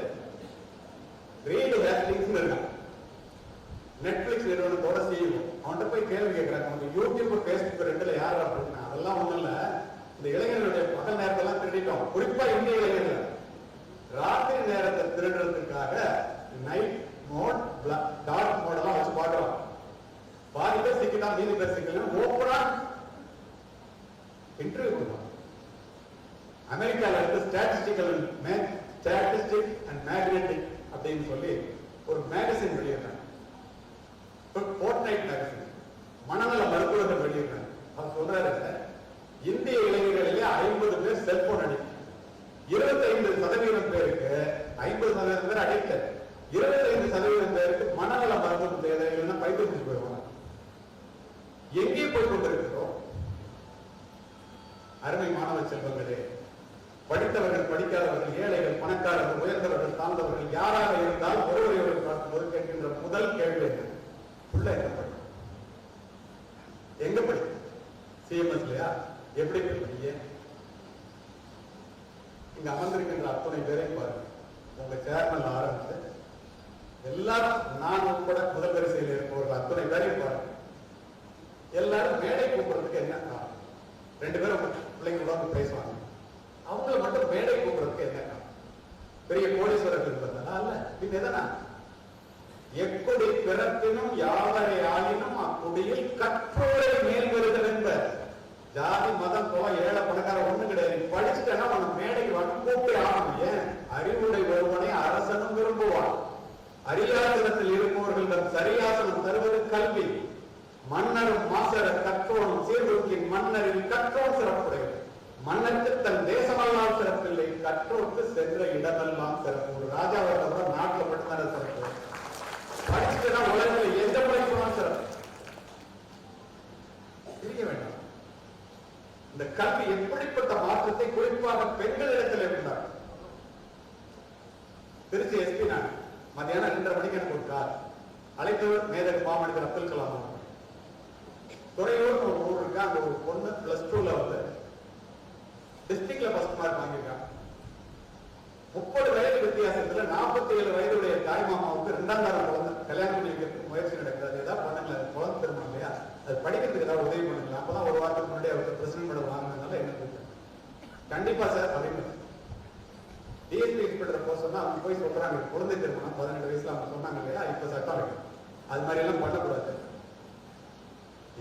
ரீடு ஹேஸ்டிங்ஸ் இருக்கான், நெட்ஃபிளிக்ஸ் நிறுவனத்தோட செய்யும். அவன்கிட்ட போய் கேள்வி கேட்கிறாங்க, யூடியூப் பேஸ்புக் 2ல யார் அப்படின்னா அதெல்லாம் ஒண்ணும் இல்ல, இந்த இளைஞர்களுடைய பகல் நேரத்தெல்லாம் திருடிட்டோம். குறிப்பா இந்திய இளைஞர்கள் ராத்திரி நேரத்தை திருடுறதுக்காக நைட் மோட், டார்க் மோட் எல்லாம் வச்சு பாக்குறோம். பாதி பேர் சிக்கலாம், மீதி பேர் சிக்கலாம். ஓப்பனா இன்டர்வியூ பண்ணுவாங்க. அமெரிக்கால இருந்து ஸ்டாட்டிஸ்டிக் அண்ட் மேக்னெட்டிக் அப்படின்னு சொல்லி ஒரு மேகசின் வெளியிடுறாங்க. ஃபோர்ட்நைட் மேகசின், மனநல மருத்துவர்கள் வெளியிடுறாங்க. அவர் சொல்றாரு, இந்திய இளைஞர்களிலே 50 பேர் செல்போன் அடிக்ட், 25% பேருக்கு 50% பேர் அடிக்ட், 25% பேருக்கு மனநல மருத்துவம் தேவையான பைத்தியம் போயிடுவாங்க. எங்கே போய் கொண்டிருக்கிறோம்? அருமை மாணவ செல்வங்களே, படித்தவர்கள், படிக்காதவர்கள், ஏழைகள், பணக்காரர்கள், உயர்ந்தவர்கள், தாழ்ந்தவர்கள் யாராக இருந்தால் ஒருவரை பார்க்கும்போது கேட்கின்ற முதல் கேள்வி என்ன? உள்ள என்ன படிக்கும்? எங்க படிக்கும்? சிஎம்எஸ்லயா? எப்படி படிப்பீங்க? இங்க அமர்ந்திருக்கின்ற அத்தனை பேரையும் பாருங்க. உங்க சேர்மன் ஆரம்பித்து எல்லாரும், நான் உட்பட முதல் வரிசையில் இருப்பவர்கள் அத்தனை பேரையும் பாருங்க. எல்லாரும் மேடை கூப்பிடுறதுக்கு என்ன காரணம்? 2 பேரும் பிள்ளைங்களோட பேசுவாங்க. அவங்கள மட்டும் மேடை கூப்பிடுறதுக்கு என்ன காரணம்? பெரிய கோடீஸ்வரர்கள் இருந்ததா? அல்ல. பின் எதனா? எக்குடி பிறப்பினும் யாவரை ஆயினும் அக்குடியில் கற்றோரை மேல் வருதல் என்பர். ஜாதி மதம் போல ஏழை பணக்கார ஒண்ணு கிடையாது. படிச்சுட்டா நம்ம மேடைக்கு வந்து கூப்பி ஆகணும். ஏன்? அறிவுடை ஒருவனை அரசனும் விரும்புவான். அரியாசனத்தில் இருப்பவர்களிடம் சரியாசனம் தருவது கல்வி. மன்னரும் மாசர கற்றோனும் சீர்தூக்கின் மன்னரில் கற்றோன் சிறப்புடையது. மன்னருக்கு தன் தேசமெல்லாம் சிறப்பில்லை, கற்றோருக்கு சென்ற இடமெல்லாம் சிறப்பு. ஒரு ராஜாவோட நாட்டில் மட்டும்தான் சிறப்பு. படிச்சுட்டா உலகத்தில் எந்த படிப்பும் சிறப்பு. பிரிக்க வேண்டாம். இந்த கல்வி எப்படிப்பட்ட மாற்றத்தை குறிப்பாக பெண்களிடத்தில் இருந்தார். திருச்சி எஸ்பி நான் மத்தியானம் 2:30 மணிக்கு எனக்கு ஒரு கார் அழைத்தவர் மேதகு மாமனிதர் அப்துல் கலாம். துறையூர் ஒரு ஊர் இருக்கு. அந்த ஒரு பொண்ணு +2ல வந்து டிஸ்ட்ரிக்ட்ல ஃபர்ஸ்ட் மார்க் வாங்கியிருக்காங்க. 30 வயது வித்தியாசத்துல 47 வயதுடைய தாய்மாமாவுக்கு 2ஆம் தரம் குழந்தை கல்யாணம் பண்ணிக்கிறதுக்கு முயற்சி நடக்கிறது. ஏதாவது பண்ணுங்களா? குழந்தை திருமணம் இல்லையா? அது படிக்கிறதுக்கு ஏதாவது உதவி பண்ணுங்களா? அப்பதான் ஒரு வாரத்துக்கு முன்னாடி அவருக்கு பிரசிடன்ட் மேடம் வாங்கினதுனால என்ன கூப்பிட்டேன். கண்டிப்பா சார் அப்படின்னு டிஎஸ்பி இன்ஸ்பெக்டர் போக சொன்னா அவங்க போய் சொல்றாங்க, குழந்தை திருமணம் 18 வயசுல அவங்க சொன்னாங்க இல்லையா, இப்ப சட்டம் இருக்கு, அது மாதிரி எல்லாம் பண்ணக்கூடாது.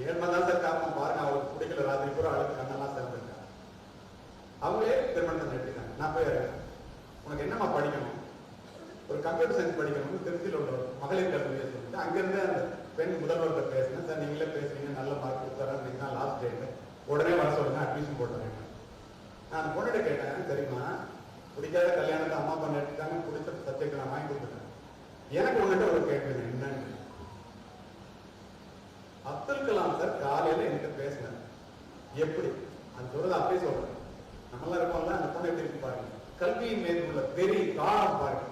7 மணி தான் சார் காரணம் பாருங்க, அவருக்கு பிடிக்கல, ராத்திரி பூரா அழுக்கு கண்ணெல்லாம் சேர்ந்துருக்காங்க. அவங்களே திருமணத்தை நிறுத்திட்டாங்க. நான் போய் உனக்கு என்னம்மா படிக்கணும்? ஒரு கம்ப்யூட்டர் சயின்ஸ் படிக்கணும்னு திருச்சியில் உள்ள மகளிர் கல்வியை சொல்லிட்டு அங்கிருந்து அந்த பெண் முதல்வர்கிட்ட பேசினேன். சார் நீங்களே பேசுறீங்க, நல்ல மார்க் கொடுத்தாரா, இன்னைக்கு தான் லாஸ்ட் டேட்டு, உடனே வர சொல்லுங்க, அட்மிஷன் போட்டுறேன். நான் பொண்ணுகிட்ட கேட்டேன், சரிம்மா பிடிக்காத கல்யாணத்தை அம்மா பண்ண எடுத்துட்டாங்க, பிடிச்ச சப்ஜெக்ட் நான் வாங்கி கொடுத்துட்டேன், எனக்கு உங்ககிட்ட ஒரு கேள்வி என்னன்னு. அப்துல் கலாம் சார் காலையில என்கிட்ட பேசினார். எப்படி அது சொல்றது அப்படியே சொல்றேன். நம்மளாம் இருப்போம்ல, அந்த பொண்ணு எப்படி இருக்கு பாருங்க, கல்வியின் மேல் உள்ள பெரிய காலம் பாருங்க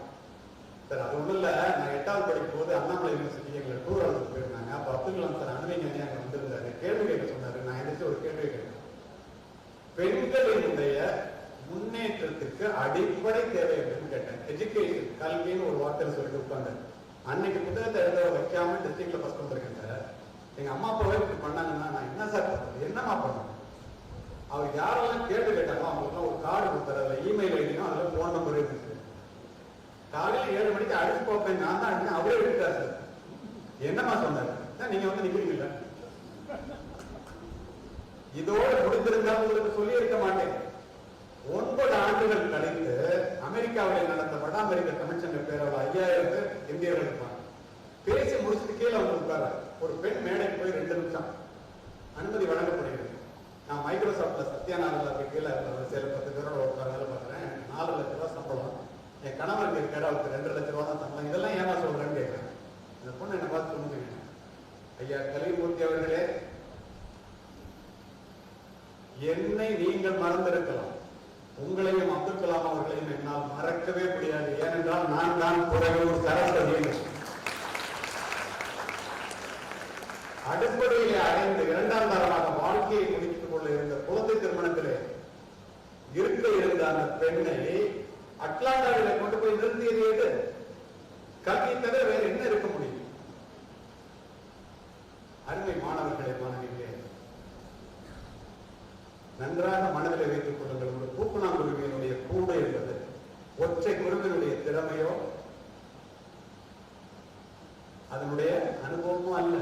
சார். அது ஒண்ணும் இல்ல, நான் 8வது படிக்கும் போது அண்ணாமலை யூனிவர்சிட்டி எங்களை டூர் அழைச்சிட்டு போயிருந்தாங்க. அப்ப அப்துல் கலாம் சார் அனுமதி அங்க வந்திருந்தாரு. கேள்வி கேட்க சொன்னாரு. நான் எந்திரிச்சு ஒரு கேள்வி கேட்டேன். பெண்களினுடைய முன்னேற்றத்துக்கு அடிப்படை தேவை அப்படின்னு கேட்டேன். எஜுகேஷன், கல்வின்னு ஒரு வார்த்தை சொல்லிட்டு உட்காந்து அன்னைக்கு புத்தகத்தை எழுத வைக்காம டிஸ்ட்ரிக்ட்ல ஃபர்ஸ்ட் வந்திருக்கேன் சார். எங்க அம்மா அப்பாவே இப்படி பண்ணாங்கன்னா நான் என்ன சார் பண்றது? என்னமா பண்ணணும்? அவர் யாரெல்லாம் கேள்வி கேட்டாங்களோ அவங்களுக்குலாம் ஒரு கார்டு கொடுத்தாரு. அதுல இமெயில் ஐடியும் அதுல போன் நம்பர் இருந்துச்சு. காலையில 7 மணிக்கு அடிச்சு போப்பேன், நான் தான் அடிச்சேன், அவரே எடுத்தார் சார். என்னமா சொன்னாரு? நீங்க வந்து நிக்கிறீங்கல்ல, இதோட முடிந்திருந்தா உங்களுக்கு சொல்லி இருக்க மாட்டேன். 9 ஆண்டுகள் கழித்து அமெரிக்காவில் நடந்த வட அமெரிக்க தமிழ்ச்சங்க பேரவை 5000 பேர் இந்தியர்கள் இருப்பாங்க. பேசி முடிச்சுட்டு கீழே வந்து உட்கார ஒரு பெண் மேடைக்கு போய் 2 நிமிஷம் அனுமதி வழங்கப்படுகிறது. நான் மைக்ரோசாப்ட்ல சத்யாநாதன் கீழே சில 10 பேரோட உட்கார வேலை பார்க்குறேன். 4 லட்ச ரூபாய் சம்பளம். என் கணவருக்கு இருக்காரு, அவருக்கு 2 லட்ச ரூபா தான் சம்பளம். இதெல்லாம் ஏமா சொல்றேன்னு கேட்கிறேன். இந்த பொண்ணு என்ன பார்த்து சொல்லுங்க, ஐயா கலிமூர்த்தி அவர்களே, என்னை நீங்கள் மறந்திருக்கலாம், உங்களையும் அப்துல் கலாம் அவர்களையும் என்னால் மறக்கவே முடியாது. ஏனென்றால் நான் தான் குறையூர் சரஸ்வதி. அடிப்படையிலே அடைந்து 2ஆம் தரமாக வாழ்க்கையை முடித்துக் கொள்ள இருந்த குழந்தை திருமணத்திலே இருக்க இருந்த அந்த பெண்ணை அட்லாண்டாவிலே கொண்டு போய் நிறுத்தியது எது? கல்வி தவிர வேற என்ன இருக்க முடியும்? அருமை மாணவர்களே, மாணவிகளே, நன்றாக மனதில் வைத்துக் கொள்ளுங்கள். ஒரு தூக்குநாங்குருவி குருவினுடைய திறமையோ அதனுடைய அனுபவமும் அல்ல,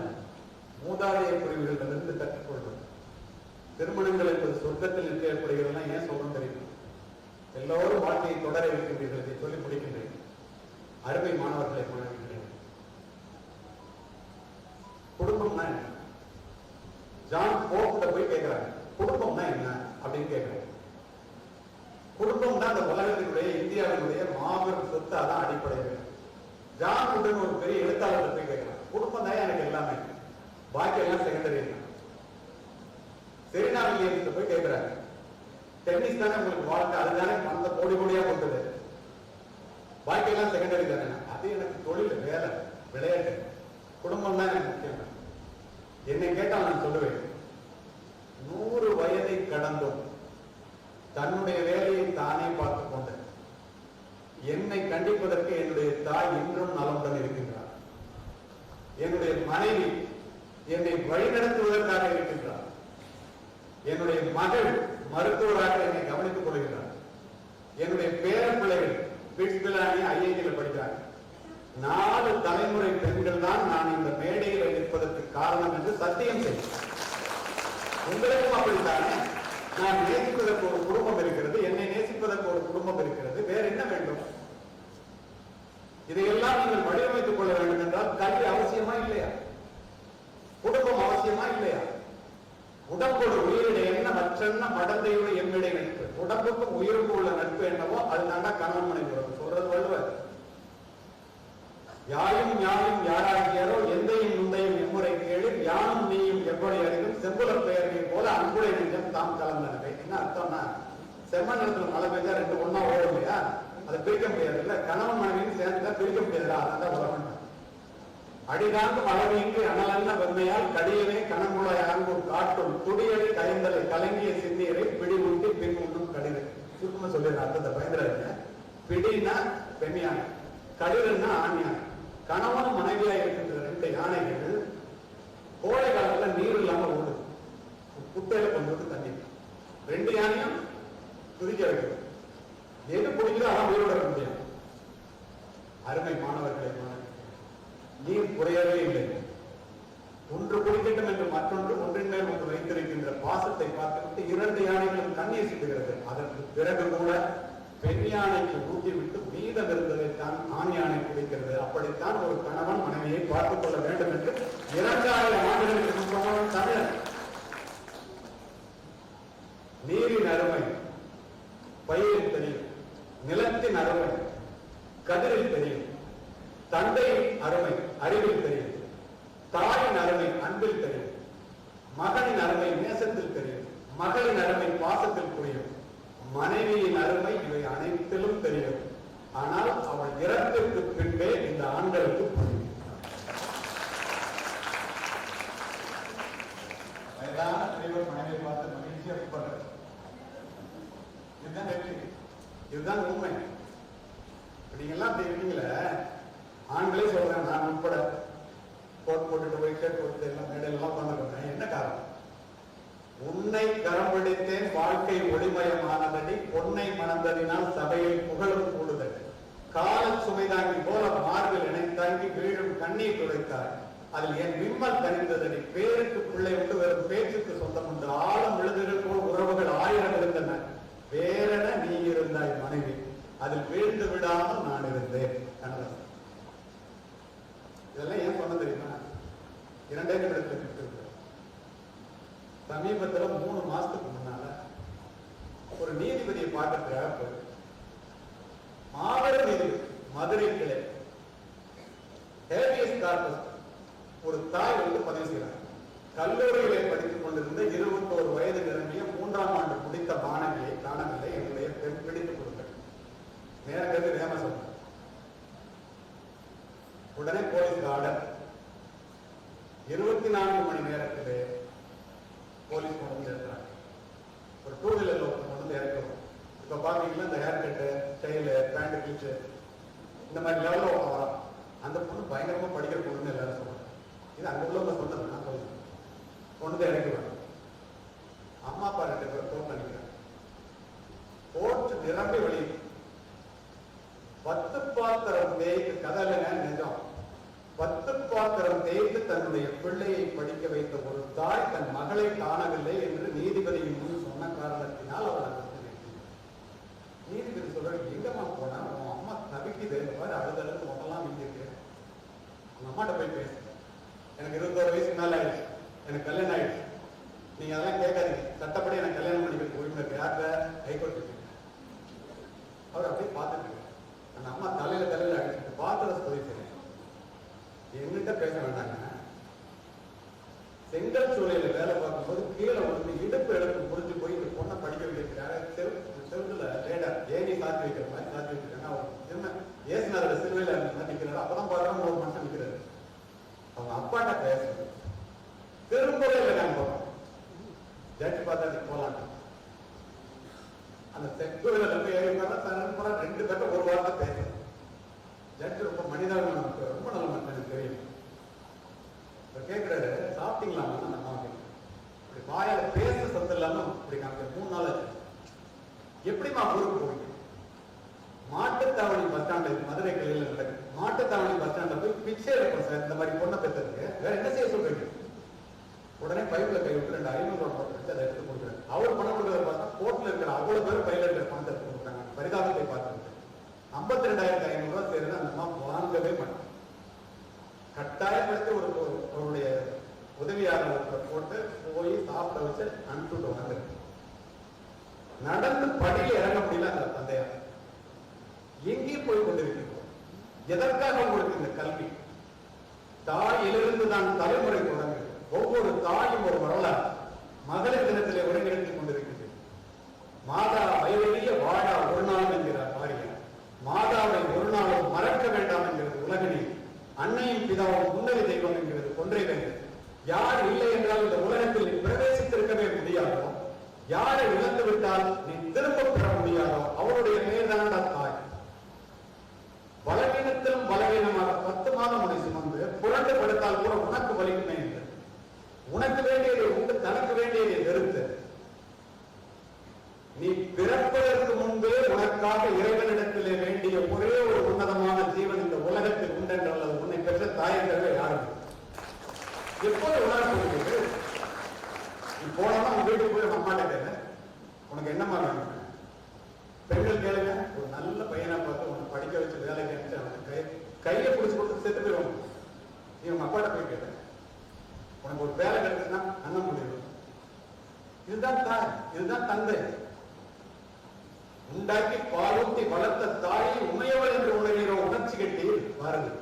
மூதாதைய குருவிகளிடமிருந்து கற்றுக்கொள்வது. திருமணங்கள் என்பது சொர்க்கத்தில் நிற்கப்படுகிறதுனா ஏன் சொல்றோம் தெரியும்? எல்லோரும் வாழ்க்கையை தொடர இருக்கின்றீர்கள். இதை சொல்லி முடிக்கின்றேன். அருமை மாணவர்களை மாணவிக்கிறேன், குடும்பம்னா என்ன? ஜான் போப்ட போய் கேட்கிறாங்க, குடும்பம்னா என்ன அப்படின்னு கேட்கிறாங்க. குடும்பம் தான் அந்த உலகத்தினுடைய இந்தியாவினுடைய மாபெரும் சொத்து, அதான் அடிப்படையில். ஜான் உடன் ஒரு பெரிய எழுத்தாளர் போய் கேட்கிறான், குடும்பம் தான் எனக்கு எல்லாமே, பாக்கி எல்லாம் செகண்டரி. செரீனா வில்லியம்ஸ் போய் கேட்கிறாங்க, டென்னிஸ் தானே உங்களுக்கு வாழ்க்கை, அதுதானே அந்த கோடி கோடியா கொண்டது, பாக்கி எல்லாம் செகண்டரி தானே. அது எனக்கு தொழில், வேலை, விளையாட்டு. குடும்பம் தான் எனக்கு முக்கியம். என்னை கேட்டால் நான் சொல்லுவேன், 100 வயதை கடந்தும் தன்னுடைய வேலையை தானே பார்த்துக் கொண்ட என்னை கண்டிப்பதற்கு என்னுடைய தாய் இன்றும் நலமுடன் இருக்கின்றார். என்னுடைய மனைவி என்னை வழிநடத்துவதற்காக இருக்கின்றார். என்னுடைய மகள் மருத்துவராக என்னை கவனித்துக் கொள்கிறார். என்னுடைய பேர பிள்ளைகள் பிட்ஸ்பிளானி ஐஐடியில் படிக்கிறாங்க. 4 தலைமுறை பெண்கள் தான் நான் இந்த மேடையில் இருப்பதற்கு காரணம் என்று சத்தியம் செய்யும். உங்களுக்கும் அப்படித்தானே? நான் நேசிப்பதற்கு ஒரு குடும்பம் இருக்கிறது, என்னை நேசிப்பதற்கு ஒரு குடும்பம் இருக்கிறது, வேற என்ன வேண்டும்? இதையெல்லாம் நீங்கள் வடிவமைத்துக் கொள்ள வேண்டும் என்றால் கல்வி அவசியமா இல்லையா? குடும்பம் அவசியமா இல்லையா? உடம்போடு உயிரிட என்ன மற்றென்ன மடந்தையோடு எம்மிடை நட்பு, உடம்புக்கும் உயிருக்கும் உள்ள நட்பு என்னவோ அதுதாண்டா கணவன் மனைவி உறவு. சொல்றது வள்ளுவர். யாயும் யாயும் யாராகியாரோ எந்தையும் முந்தையும் எம்முறை கேளு, யானும் நீயும் எப்படி அறிவும் செம்புல பெயர்வை போல அன்புடை நெஞ்சம் தாம் கலந்தனவே. என்ன அர்த்தம்னா, செம்மண் இடத்துல மழை பெய்ஞ்சா 2 ஒண்ணா ஓடும் இல்லையா? அதை பிரிக்க முடியாது இல்ல, கணவன் மனைவியும் சேர்ந்தா பிரிக்க முடியாதுடா. அதான் உலகம். அடிதாங்கு அளவின்றி அனலன்ன வெண்மையால் கடியவே கணமுளை ஆங்கும் காட்டும் துடியடி கரைந்தலை கலங்கிய சிந்தீரை பிடி ஊட்டி பின் உண்ணும் கடிதை. சுத்தமா சொல்லிடுற அர்த்தத்தை பயந்துறாங்க. பிடினா பெண் யானை, கடிதம்னா ஆண் யானை. கணவன் மனைவியா இருக்கின்ற 2 யானைகள் கோடை காலத்துல நீர் இல்லாம ஓடுது, குட்டையில கொண்டு வந்து தண்ணி. 2 யானையும் துதிக்க வைக்கிறது. எது பிடிக்குதோ அதான் உயிரோட இருக்க முடியும். அருமை மாணவர்களை, நீர் குறையவே இல்லை. ஒன்று குடிக்கட்டும் என்று மற்றொன்று ஒன்றின் மேல் ஒன்று வைத்திருக்கின்ற பாசத்தை பார்த்துவிட்டு 2 யானைகளும் கண்ணீர் சிட்டுகிறது. அதற்கு பிறகு கூட பெண் யானைக்கு ஊட்டிவிட்டு மீதம் இருந்ததைத்தான் ஆண் யானை குடிக்கிறது. அப்படித்தான் ஒரு கணவன் மனைவியை பார்த்துக் கொள்ள வேண்டும் என்று 2000 ஆண்டுகளுக்கு முன்பாக தமிழர். நீரின் அருமை பயிரில் தெரியும், நிலத்தின் அருமை கதிரில் தெரியும், தந்தையின் அருமை அறிவில் தெரியும், தாயின் அருமை அன்பில் தெரியும், மகனின் அருமை நேசத்தில் தெரியும், மகளின் அருமை பாசத்தில் புரியும், மனைவியின் அருமை இவை அனைத்திலும் தெரியும். ஆனால் அவள் இறப்பிற்கு பின்பே இந்த ஆண்களுக்கு புரியும். வயதான தலைவர் மனைவியை பார்த்து மகிழ்ச்சியா பண்றது, இதுதான் வெற்றி, இதுதான் உண்மை. நீங்க எல்லாம் அப்படி இருக்கீங்களே, ஆண்களே சொல்றேன், நான் உட்பட கோட் போட்டுட்டு போய் ஷர்ட் போட்டு எல்லாம் மேடையெல்லாம் பண்ணிருக்கேன். என்ன காரணம்? உன்னை கரம் பிடித்தேன் வாழ்க்கை ஒளிமயமானதடி, பொன்னை மணந்ததினால் சபையில் புகழும் கூடுதல், கால சுமைதாங்கி போல மார்பில் இணைத்தாங்கி வீழும் கண்ணீர் துடைத்தார், அதில் என் விம்மல் கனிந்ததடி, பேருக்கு பிள்ளை விட்டு வெறும் பேச்சுக்கு சொந்தம் உண்டு, ஆழம் எழுதுகள் போல் உறவுகள் 1000 இருந்தன, வேறென நீ இருந்தாய் மனைவி, அதில் வீழ்ந்து விடாமல் நான் இருந்தேன். கணவன் இதெல்லாம் ஏன் சொன்ன தெரியுமா? 2 நிமிடத்தில் சமீபத்தில் 3 மாசத்துக்கு முன்னால ஒரு நீதிபதியை பார்க்கறதுக்காக போய், மாபெரும் நீதிபதி மதுரை கிளை ஹேபியஸ் கார்பஸ் ஒரு தாய் வந்து பதிவு செய்யறாங்க. கல்லூரியிலே படித்துக் கொண்டிருந்த 21 வயது நிரம்பிய 3ஆம் ஆண்டு முடித்த மாணவியை காணவில்லை, என்னுடைய பெண் பிடித்துக் கொடுக்க நேரங்கிறது வேகமா சொன்னார். உடனே போலீஸ் ஆர்டர். 24 மணி நேரத்திலே போலீஸ் கொண்டு வந்து இருக்கிறாங்க. ஒரு 2 வீலர்ல கொண்டு வந்து இறக்கணும். இப்ப பாத்தீங்கன்னா இந்த ஹேர் கட்டு, ஸ்டைலு, பேண்ட், கிழிச்சு இந்த மாதிரி லெவலில் வரும். அந்த பொண்ணு பயங்கரமா படிக்கிற பொண்ணுன்னு எல்லாரும் சொல்றாங்க. இது அங்க உள்ளவங்க சொன்னது, நான் சொல்றேன். கொண்டு வந்து இறக்குவாங்க. அம்மா அப்பா 2 பேர் கோர்ட் நினைக்கிறாங்க. கோர்ட் நிரம்பி வெளியே தேய்த்து கதலைங்க நிஜம் 10 பாத்திரம் தேய்த்து தன்னுடைய பிள்ளையை படிக்க வைத்த ஒரு தாய் தன் மகளை காணவில்லை என்று நீதிபதியின் முன் சொன்ன காரணத்தினால் அவர் அந்த நீதிபதி சொல்ற எங்கம்மா போனா உன் அம்மா தவிக்குது மாதிரி அழுதழுது முதல்லாம் இருக்கு உங்க அம்மாட்ட போய் பேசு எனக்கு 21 வயசுக்கு மேல ஆயிடுச்சு எனக்கு கல்யாணம் ஆயிடுச்சு நீங்க அதெல்லாம் கேட்காதீங்க சட்டப்படி எனக்கு கல்யாணம் பண்ணிக்க உரிமை இருக்கு யார்கிட்ட ஹைகோர்ட் அவர் அப்படியே பார்த்துட்டு அந்த அம்மா தலையில அடிச்சுட்டு பார்த்தத சொல்லி என்கிட்ட பேச வேண்டாங்க செங்கல் சூழல வேலை பார்க்கும்போது கீழே வந்து இடுப்பு எடுப்பு புரிஞ்சு போய் இந்த பொண்ணை படிக்க வைக்கிறாரு செவத்துல லேடர் ஏணி சாத்தி வைக்கிற மாதிரி சாத்தி வைக்கிறாங்க அவர் என்ன ஏசுனாரோட சிறுவையில நிற்கிறாரு அப்பதான் பாருங்க ஒரு மனுஷன் நிற்கிறாரு அவங்க அப்பாட்ட பேசணும் திரும்பவே இல்லை நாங்க போறோம் ஜட்ஜி பார்த்தா போலாம் அந்த செக்குவில போய் ஏறி உட்கார்ந்தா 2 பேர்ட்ட ஒரு வார்த்தை பேசணும் ஜட்ஜி ரொம்ப மனிதாபிமானம் ரொம்ப நல்ல மனுஷன் எனக்கு தெரியும் கேட்கிறாரு சாப்பிட்டீங்களாமா அந்த அம்மா இப்படி வாயால பேச சத்து இல்லாம இப்படி காமிக்க 3 நாள் ஆச்சு எப்படிமா ஊருக்கு போவீங்க மாட்டுத்தாவணி பஸ் ஸ்டாண்ட் மதுரை கிளையில நடக்கு மாட்டுத்தாவணி பஸ் ஸ்டாண்ட்ல போய் பிச்சை எடுப்போம் சார் இந்த மாதிரி பொண்ணை பெற்றதுக்கு வேற என்ன செய்ய சொல்றீங்க உடனே பைப்ல கை விட்டு 2 500 ரூபாய் போட்டு அதை எடுத்து கொடுக்குறாரு அவர் பணம் கொடுக்கறத பார்த்தா கோர்ட்ல இருக்கிற அவ்வளவு பேர் பையில இருக்கிற பணத்தை எடுத்து கொடுக்குறாங்க பரிதாபத்தை பார்த்து 52,500 ரூபாய் சேர்ந்து அந்த அம்மா வாங்கவே மாட்டாங்க கட்டாயப்படுத்தி அவருடைய உதவியாளர்களை போட்டு போய் சாப்பிட வச்சு அனுப்பிட்டு வாங்க நடந்து படியில இறங்க முடியல அந்த தந்தையார் எங்கே போய் கொண்டிருக்கிறோம் எதற்காக உங்களுக்கு இந்த கல்வி தாயிலிருந்து தான் தலைமுறை தொடங்கு ஒவ்வொரு தாயும் ஒரு வரலாறு மகளிர் தினத்திலே ஒருங்கிணைத்துக் கொண்டிருக்கிறது மாதா வயவெளிய வாழா ஒரு நாள் என்கிறார் பாரியா மாதாவை ஒரு நாளும் மறக்க வேண்டாம் என்கிறது உலகினில் அன்னையும் பிதாவும் முன்னறி தெய்வம் என்கிறது கொன்றை வேண்டும் யார் இல்லை என்றால் இந்த உலகத்தில் நீ பிரவேசித்திருக்கவே முடியாதோ யாரை இழந்து விட்டால் நீ திரும்ப பெற முடியாதோ அவருடைய மேல்தான தாய் பலவீனத்திலும் பலவீனமாக 10 மாதம் முடி சுமந்து புரண்டு படுத்தால் கூட உனக்கு வலிக்குமே என்று உனக்கு வேண்டியதை உண்டு தனக்கு வேண்டியதை வெறுத்து நீ பிறப்பதற்கு முன்பே உனக்காக இறைவனிடத்திலே வேண்டிய ஒரே ஒரு உன்னதமான ஜீவன் இந்த உலகத்தில் உண்டென்றால் அது உன்னை பெற்ற தாயன்றவே யாரும் எப்போது உணர முடியுது நீ போனா உன் வீட்டுக்கு போய் அம்மாட்ட கேட்க உனக்கு என்னமா வேணும் பெண்கள் கேளுங்க ஒரு நல்ல பையனை பார்த்து உன்னை படிக்க வச்சு வேலை கேட்டு அவனுக்கு கையை பிடிச்சு கொடுத்து செத்து போயிடுவாங்க நீ உங்க அப்பாட்ட போய் கேட்ட உனக்கு ஒரு வேலை கிடைச்சுன்னா அண்ணன் முடியும் இதுதான் தாய் இதுதான் தந்தை உண்டாக்கி பாலூட்டி வளர்த்த தாயை உமையவள் என்று உணர்கிற உணர்ச்சி கட்டி பாருங்கள்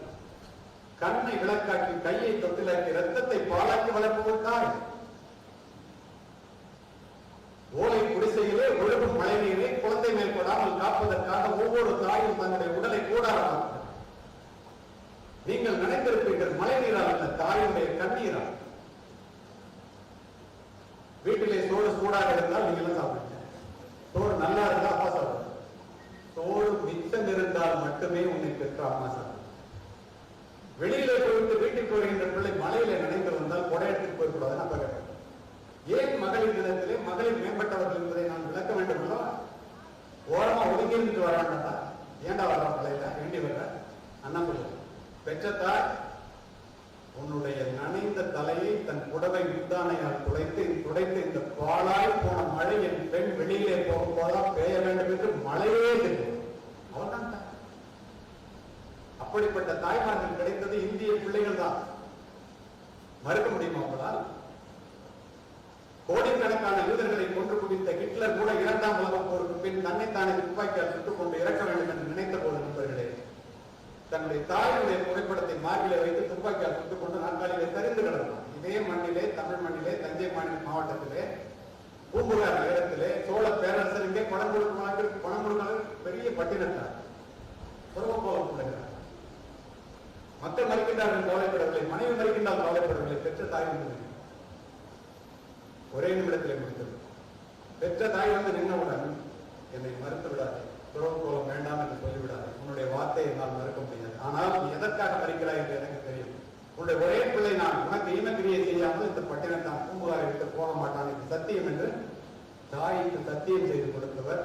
கண்ணை விளக்காக்கி கையை தொட்டிலாக்கி ரத்தத்தை பாலாக்கி வளர்ப்பவள் தாய் ஓலை குடிசையிலே ஒழுகும் மழை நீரை குழந்தை மேற்படாமல் காப்பதற்காக ஒவ்வொரு தாயும் தன்னுடைய உடலை கூடாரம் நீங்கள் நினைத்திருப்பீர்கள் மழை நீரால் அல்ல தாயுடைய கண்ணீரால் வீட்டிலே சோறு சூடாக இருந்தால் நீங்க எல்லாம் சாப்பிடுங்க சோறு நல்லா இருந்தா அப்பா சாப்பிடுங்க சோறு மிச்சம் இருந்தால் மட்டுமே உன்னை பெற்ற அம்மா சாப்பிடும் வெளியிலே போயிட்டு வீட்டுக்கு வருகின்ற பிள்ளை மழையில நினைந்து வந்தால் கொடை எடுத்துட்டு போய்க்கூடாதுன்னு அப்ப கேட்க ஏன் மகளிர் தினத்திலே மகளிர் மேம்பட்டவர்கள் என்பதை நான் விளக்க வேண்டும் அல்லவா ஓரமா ஒதுங்கி இருந்து வராண்டா ஏண்டா வர்ற மழையில வேண்டி வர்ற அண்ணா பிள்ளை பெற்ற தாய் உன்னுடைய நனைந்த தலையை தன் புடவை முந்தானையால் துடைத்து இந்த பாலாய் போன மழை என் பெண் வெளியிலே போகும் போதெல்லாம் பெய்ய வேண்டும் என்று மழையே தெரியும் அவர்தான் தாய் அப்படிப்பட்ட தாய்மார்கள் கிடைத்தது இந்திய பிள்ளைகள் தான் மறுக்க முடியுமா அவங்களால் கோடிக்கணக்கான யூதர்களை கொன்று குவித்த ஹிட்லர் கூட 2ஆம் உலகப் போருக்கு பின் தன்னைத்தானே துப்பாக்கியால் சுட்டுக் கொண்டு இறக்க வேண்டும் என்று நினைத்த போது நண்பர்களே தன்னுடைய தாயுடைய புகைப்படத்தை மார்பிலே வைத்து துப்பாக்கியால் சுட்டுக் கொண்டு நாற்காலிலே சரிந்து கிடந்தான் இதே மண்ணிலே தமிழ் மண்ணிலே தஞ்சை மாவட்டத்திலே பூம்புகார் நகரத்திலே சோழ பேரரசர் இங்கே பணம் கொடுக்க பெரிய பட்டினத்தார் புறவப்போலம் கொடுக்கிறார் மக்கள் மறிக்கின்றார்கள் கவலைப்படவில்லை மனைவி மறிக்கின்றால் கவலைப்படவில்லை பெற்ற தாய் வந்து ஒரே நிமிடத்திலே முடித்தது பெற்ற தாய் வந்து நின்றவுடன் என்னை மறுத்து விடாது துறவுக்கோலம் வேண்டாம் என்று சொல்லிவிடாது உன்னுடைய வார்த்தையை என்னால் மறுக்க முடியாது ஆனால் நீ எதற்காக மறிக்கிறாய் என்று எனக்கு தெரியும் உன்னுடைய ஒரே பிள்ளை நான் உனக்கு ஈனக்கிரியை செய்யாமல் இந்த பட்டினத்தான் பூம்புகாரை விட்டு போக மாட்டான் இது சத்தியம் என்று தாய்க்கு சத்தியம் செய்து கொடுத்தவர்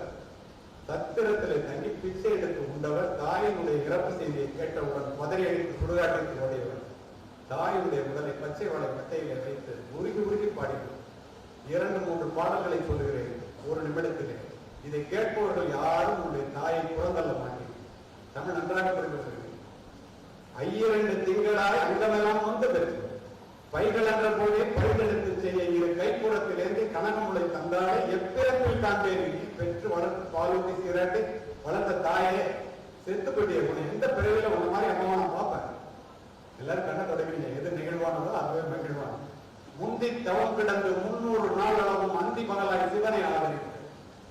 சத்திரத்தில் தங்கி பிச்சை எடுத்து உண்டவர் தாயினுடைய இறப்பு செய்தியை கேட்டவுடன் பதறி அடித்து சுடுகாட்டிற்கு ஓடியவர் தாயினுடைய உடலை பச்சை வாழை மட்டையிலே வைத்து உருகி உருகி பாடினார். 2-3 பாடல்களை சொல்லுகிறேன் ஒரு நிமிடத்திலே. இதை கேட்பவர்கள் யாரும் உங்களுடைய தாயை புறந்தள்ள மாட்டேன். தமிழ் நன்றாக புரிந்து 2 திங்களாய் அங்கமெல்லாம் வந்து பெற்று பைகள் என்ற போதே பைகளெடுத்து செய்ய 2 கைப்புறத்திலிருந்து கனகமுளை தந்தாலே எப்பிறப்பில் காண்பேன் பெற்று வளர்த்து பாலூட்டி சீராட்டி வளர்ந்த தாயே செத்து போட்டிய உன்னை எந்த பிறவில உன்ன மாதிரி அம்மாவை நான் பார்ப்பேன். எல்லாரும் கண்ண தொடங்கினீங்க. எது நிகழ்வானதோ அதுவே மகிழ்வான. முந்தி தவம் கிடந்து 300 நாள் அளவும் அந்தி மகளாய் சிவனை ஆதரித்து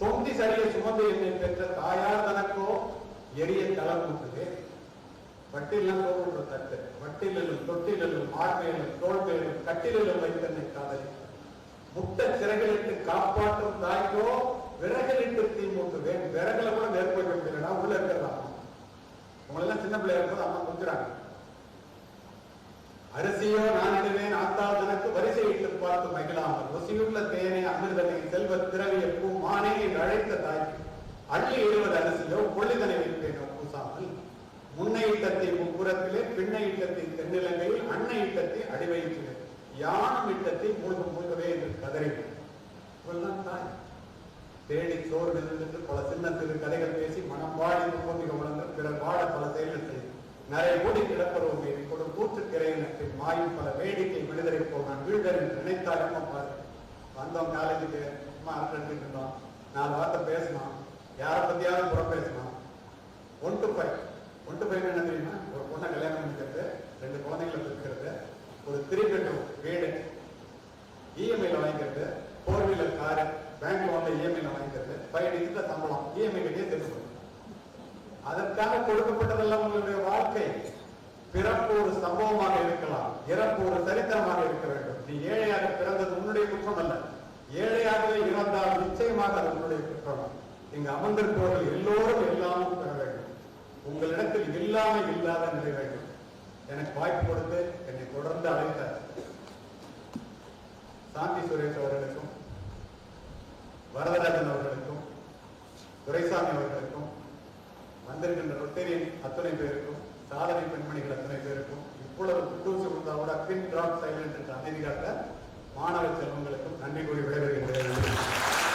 தொந்தி சரிய சுமந்து என்னை பெற்ற தாயார் தனக்கோ எரிய தளமூட்டுது. வட்டிலாம் தோன்ற தட்டு வட்டிலும் தொட்டிலும் மார்பேலும் தோல்பேலும் கட்டிலும் வைத்தன்னை காதலி முட்டை சிறகலிட்டு காப்பாற்றும் தாய்க்கோ விறகலிட்டு தீ மூட்டுவேன். விறகுல கூட நெருப்பு வைக்க முடியலன்னா உள்ள இருக்கிறதா உங்களெல்லாம் சின்ன பிள்ளையா இருக்கும்போது அம்மா குஞ்சுறாங்க. அரிசியோ நான் இடுவேன் ஆத்தாள் தனக்கு வரிசையிட்டு பார்த்து மகிழாமல் ருசியுள்ள தேனை அமிர்தனை செல்வ திரவிய பூ மானே என்று அழைத்த தாய்க்கு அள்ளி இடுவது அரிசியோ கொள்ளிதனை வைப்பேனோ பூசாமல் முன்னை இட்டத்தை முப்புறத்திலே பின்னை இட்டத்தை தென்னிலங்கையில் அன்னை இட்டத்தை அடிவயிற்றிலே யானும் இட்டத்தை மூழ்கவே என்று கதறினார். தாய் தேடி சோறு நின்று பல சின்ன சிறு கதைகள் பேசி மனம் வாடி போட்டிக உணர்ந்து பிறர் வாட பல செயல்கள் செய்து நிறைய ஓடி கிடப்பருவம் மீறி கொடு கூற்றுக்கிறையினத்தில் மாயும் பல வேடிக்கை மனிதரை போல் நான் வீழ்வர் என்று நினைத்தாலும் பாரு. வந்தோம் காலேஜுக்கு சும்மா அனுப்பிட்டு இருந்தோம். 4 வார்த்தை பேசணும். யாரை பத்தியாவது புறம் பேசணும். 1 to 5 என்ன தெரியுமா? ஒரு பொண்ணை கல்யாணம் பண்ணிக்கிறது, 2 குழந்தைகளை இருக்கிறது, ஒரு 3 bedroom வீடு, இஎம்ஐல வாங்கிக்கிறது, 4 wheeler காரு, பேங்க் லோன்ல இஎம்ஐல வாங்கிக்கிறது, 5 digit சம்பளம், இஎம்ஐ கட்டியே தெரிஞ்சு. அதற்காக கொடுக்கப்பட்டதெல்லாம் உங்களுடைய வாழ்க்கை. பிறப்பு ஒரு சம்பவமாக இருக்கலாம், இறப்பு ஒரு சரித்திரமாக இருக்க வேண்டும். நீ ஏழையாக பிறந்தது உன்னுடைய குற்றம் அல்ல. ஏழையாகவே இறந்தால் நிச்சயமாக அது உன்னுடைய குற்றம். இங்கு அமர்ந்திருப்பவர்கள் எல்லோரும் எல்லாமும் பெற வேண்டும். உங்களிடத்தில் இல்லாம இல்லாத நிலை வேண்டும். எனக்கு வாய்ப்பு கொடுத்து என்னை தொடர்ந்து அழைத்த சாந்தி சுரேஷ் அவர்களுக்கும் வரதராஜன் அவர்களுக்கும் துரைசாமி அவர்களுக்கும் வந்திருக்கின்ற ரொட்டேரியன் அத்தனை பேருக்கும் சாதனை பெண்மணிகள் அத்தனை பேருக்கும் இவ்வளவு குண்டூசி கொடுத்தாவோட பின் டிராப் சைலண்ட் என்று அமைதி காட்ட மாணவ செல்வங்களுக்கும் நன்றி கூறி விடைபெறுகின்றேன்.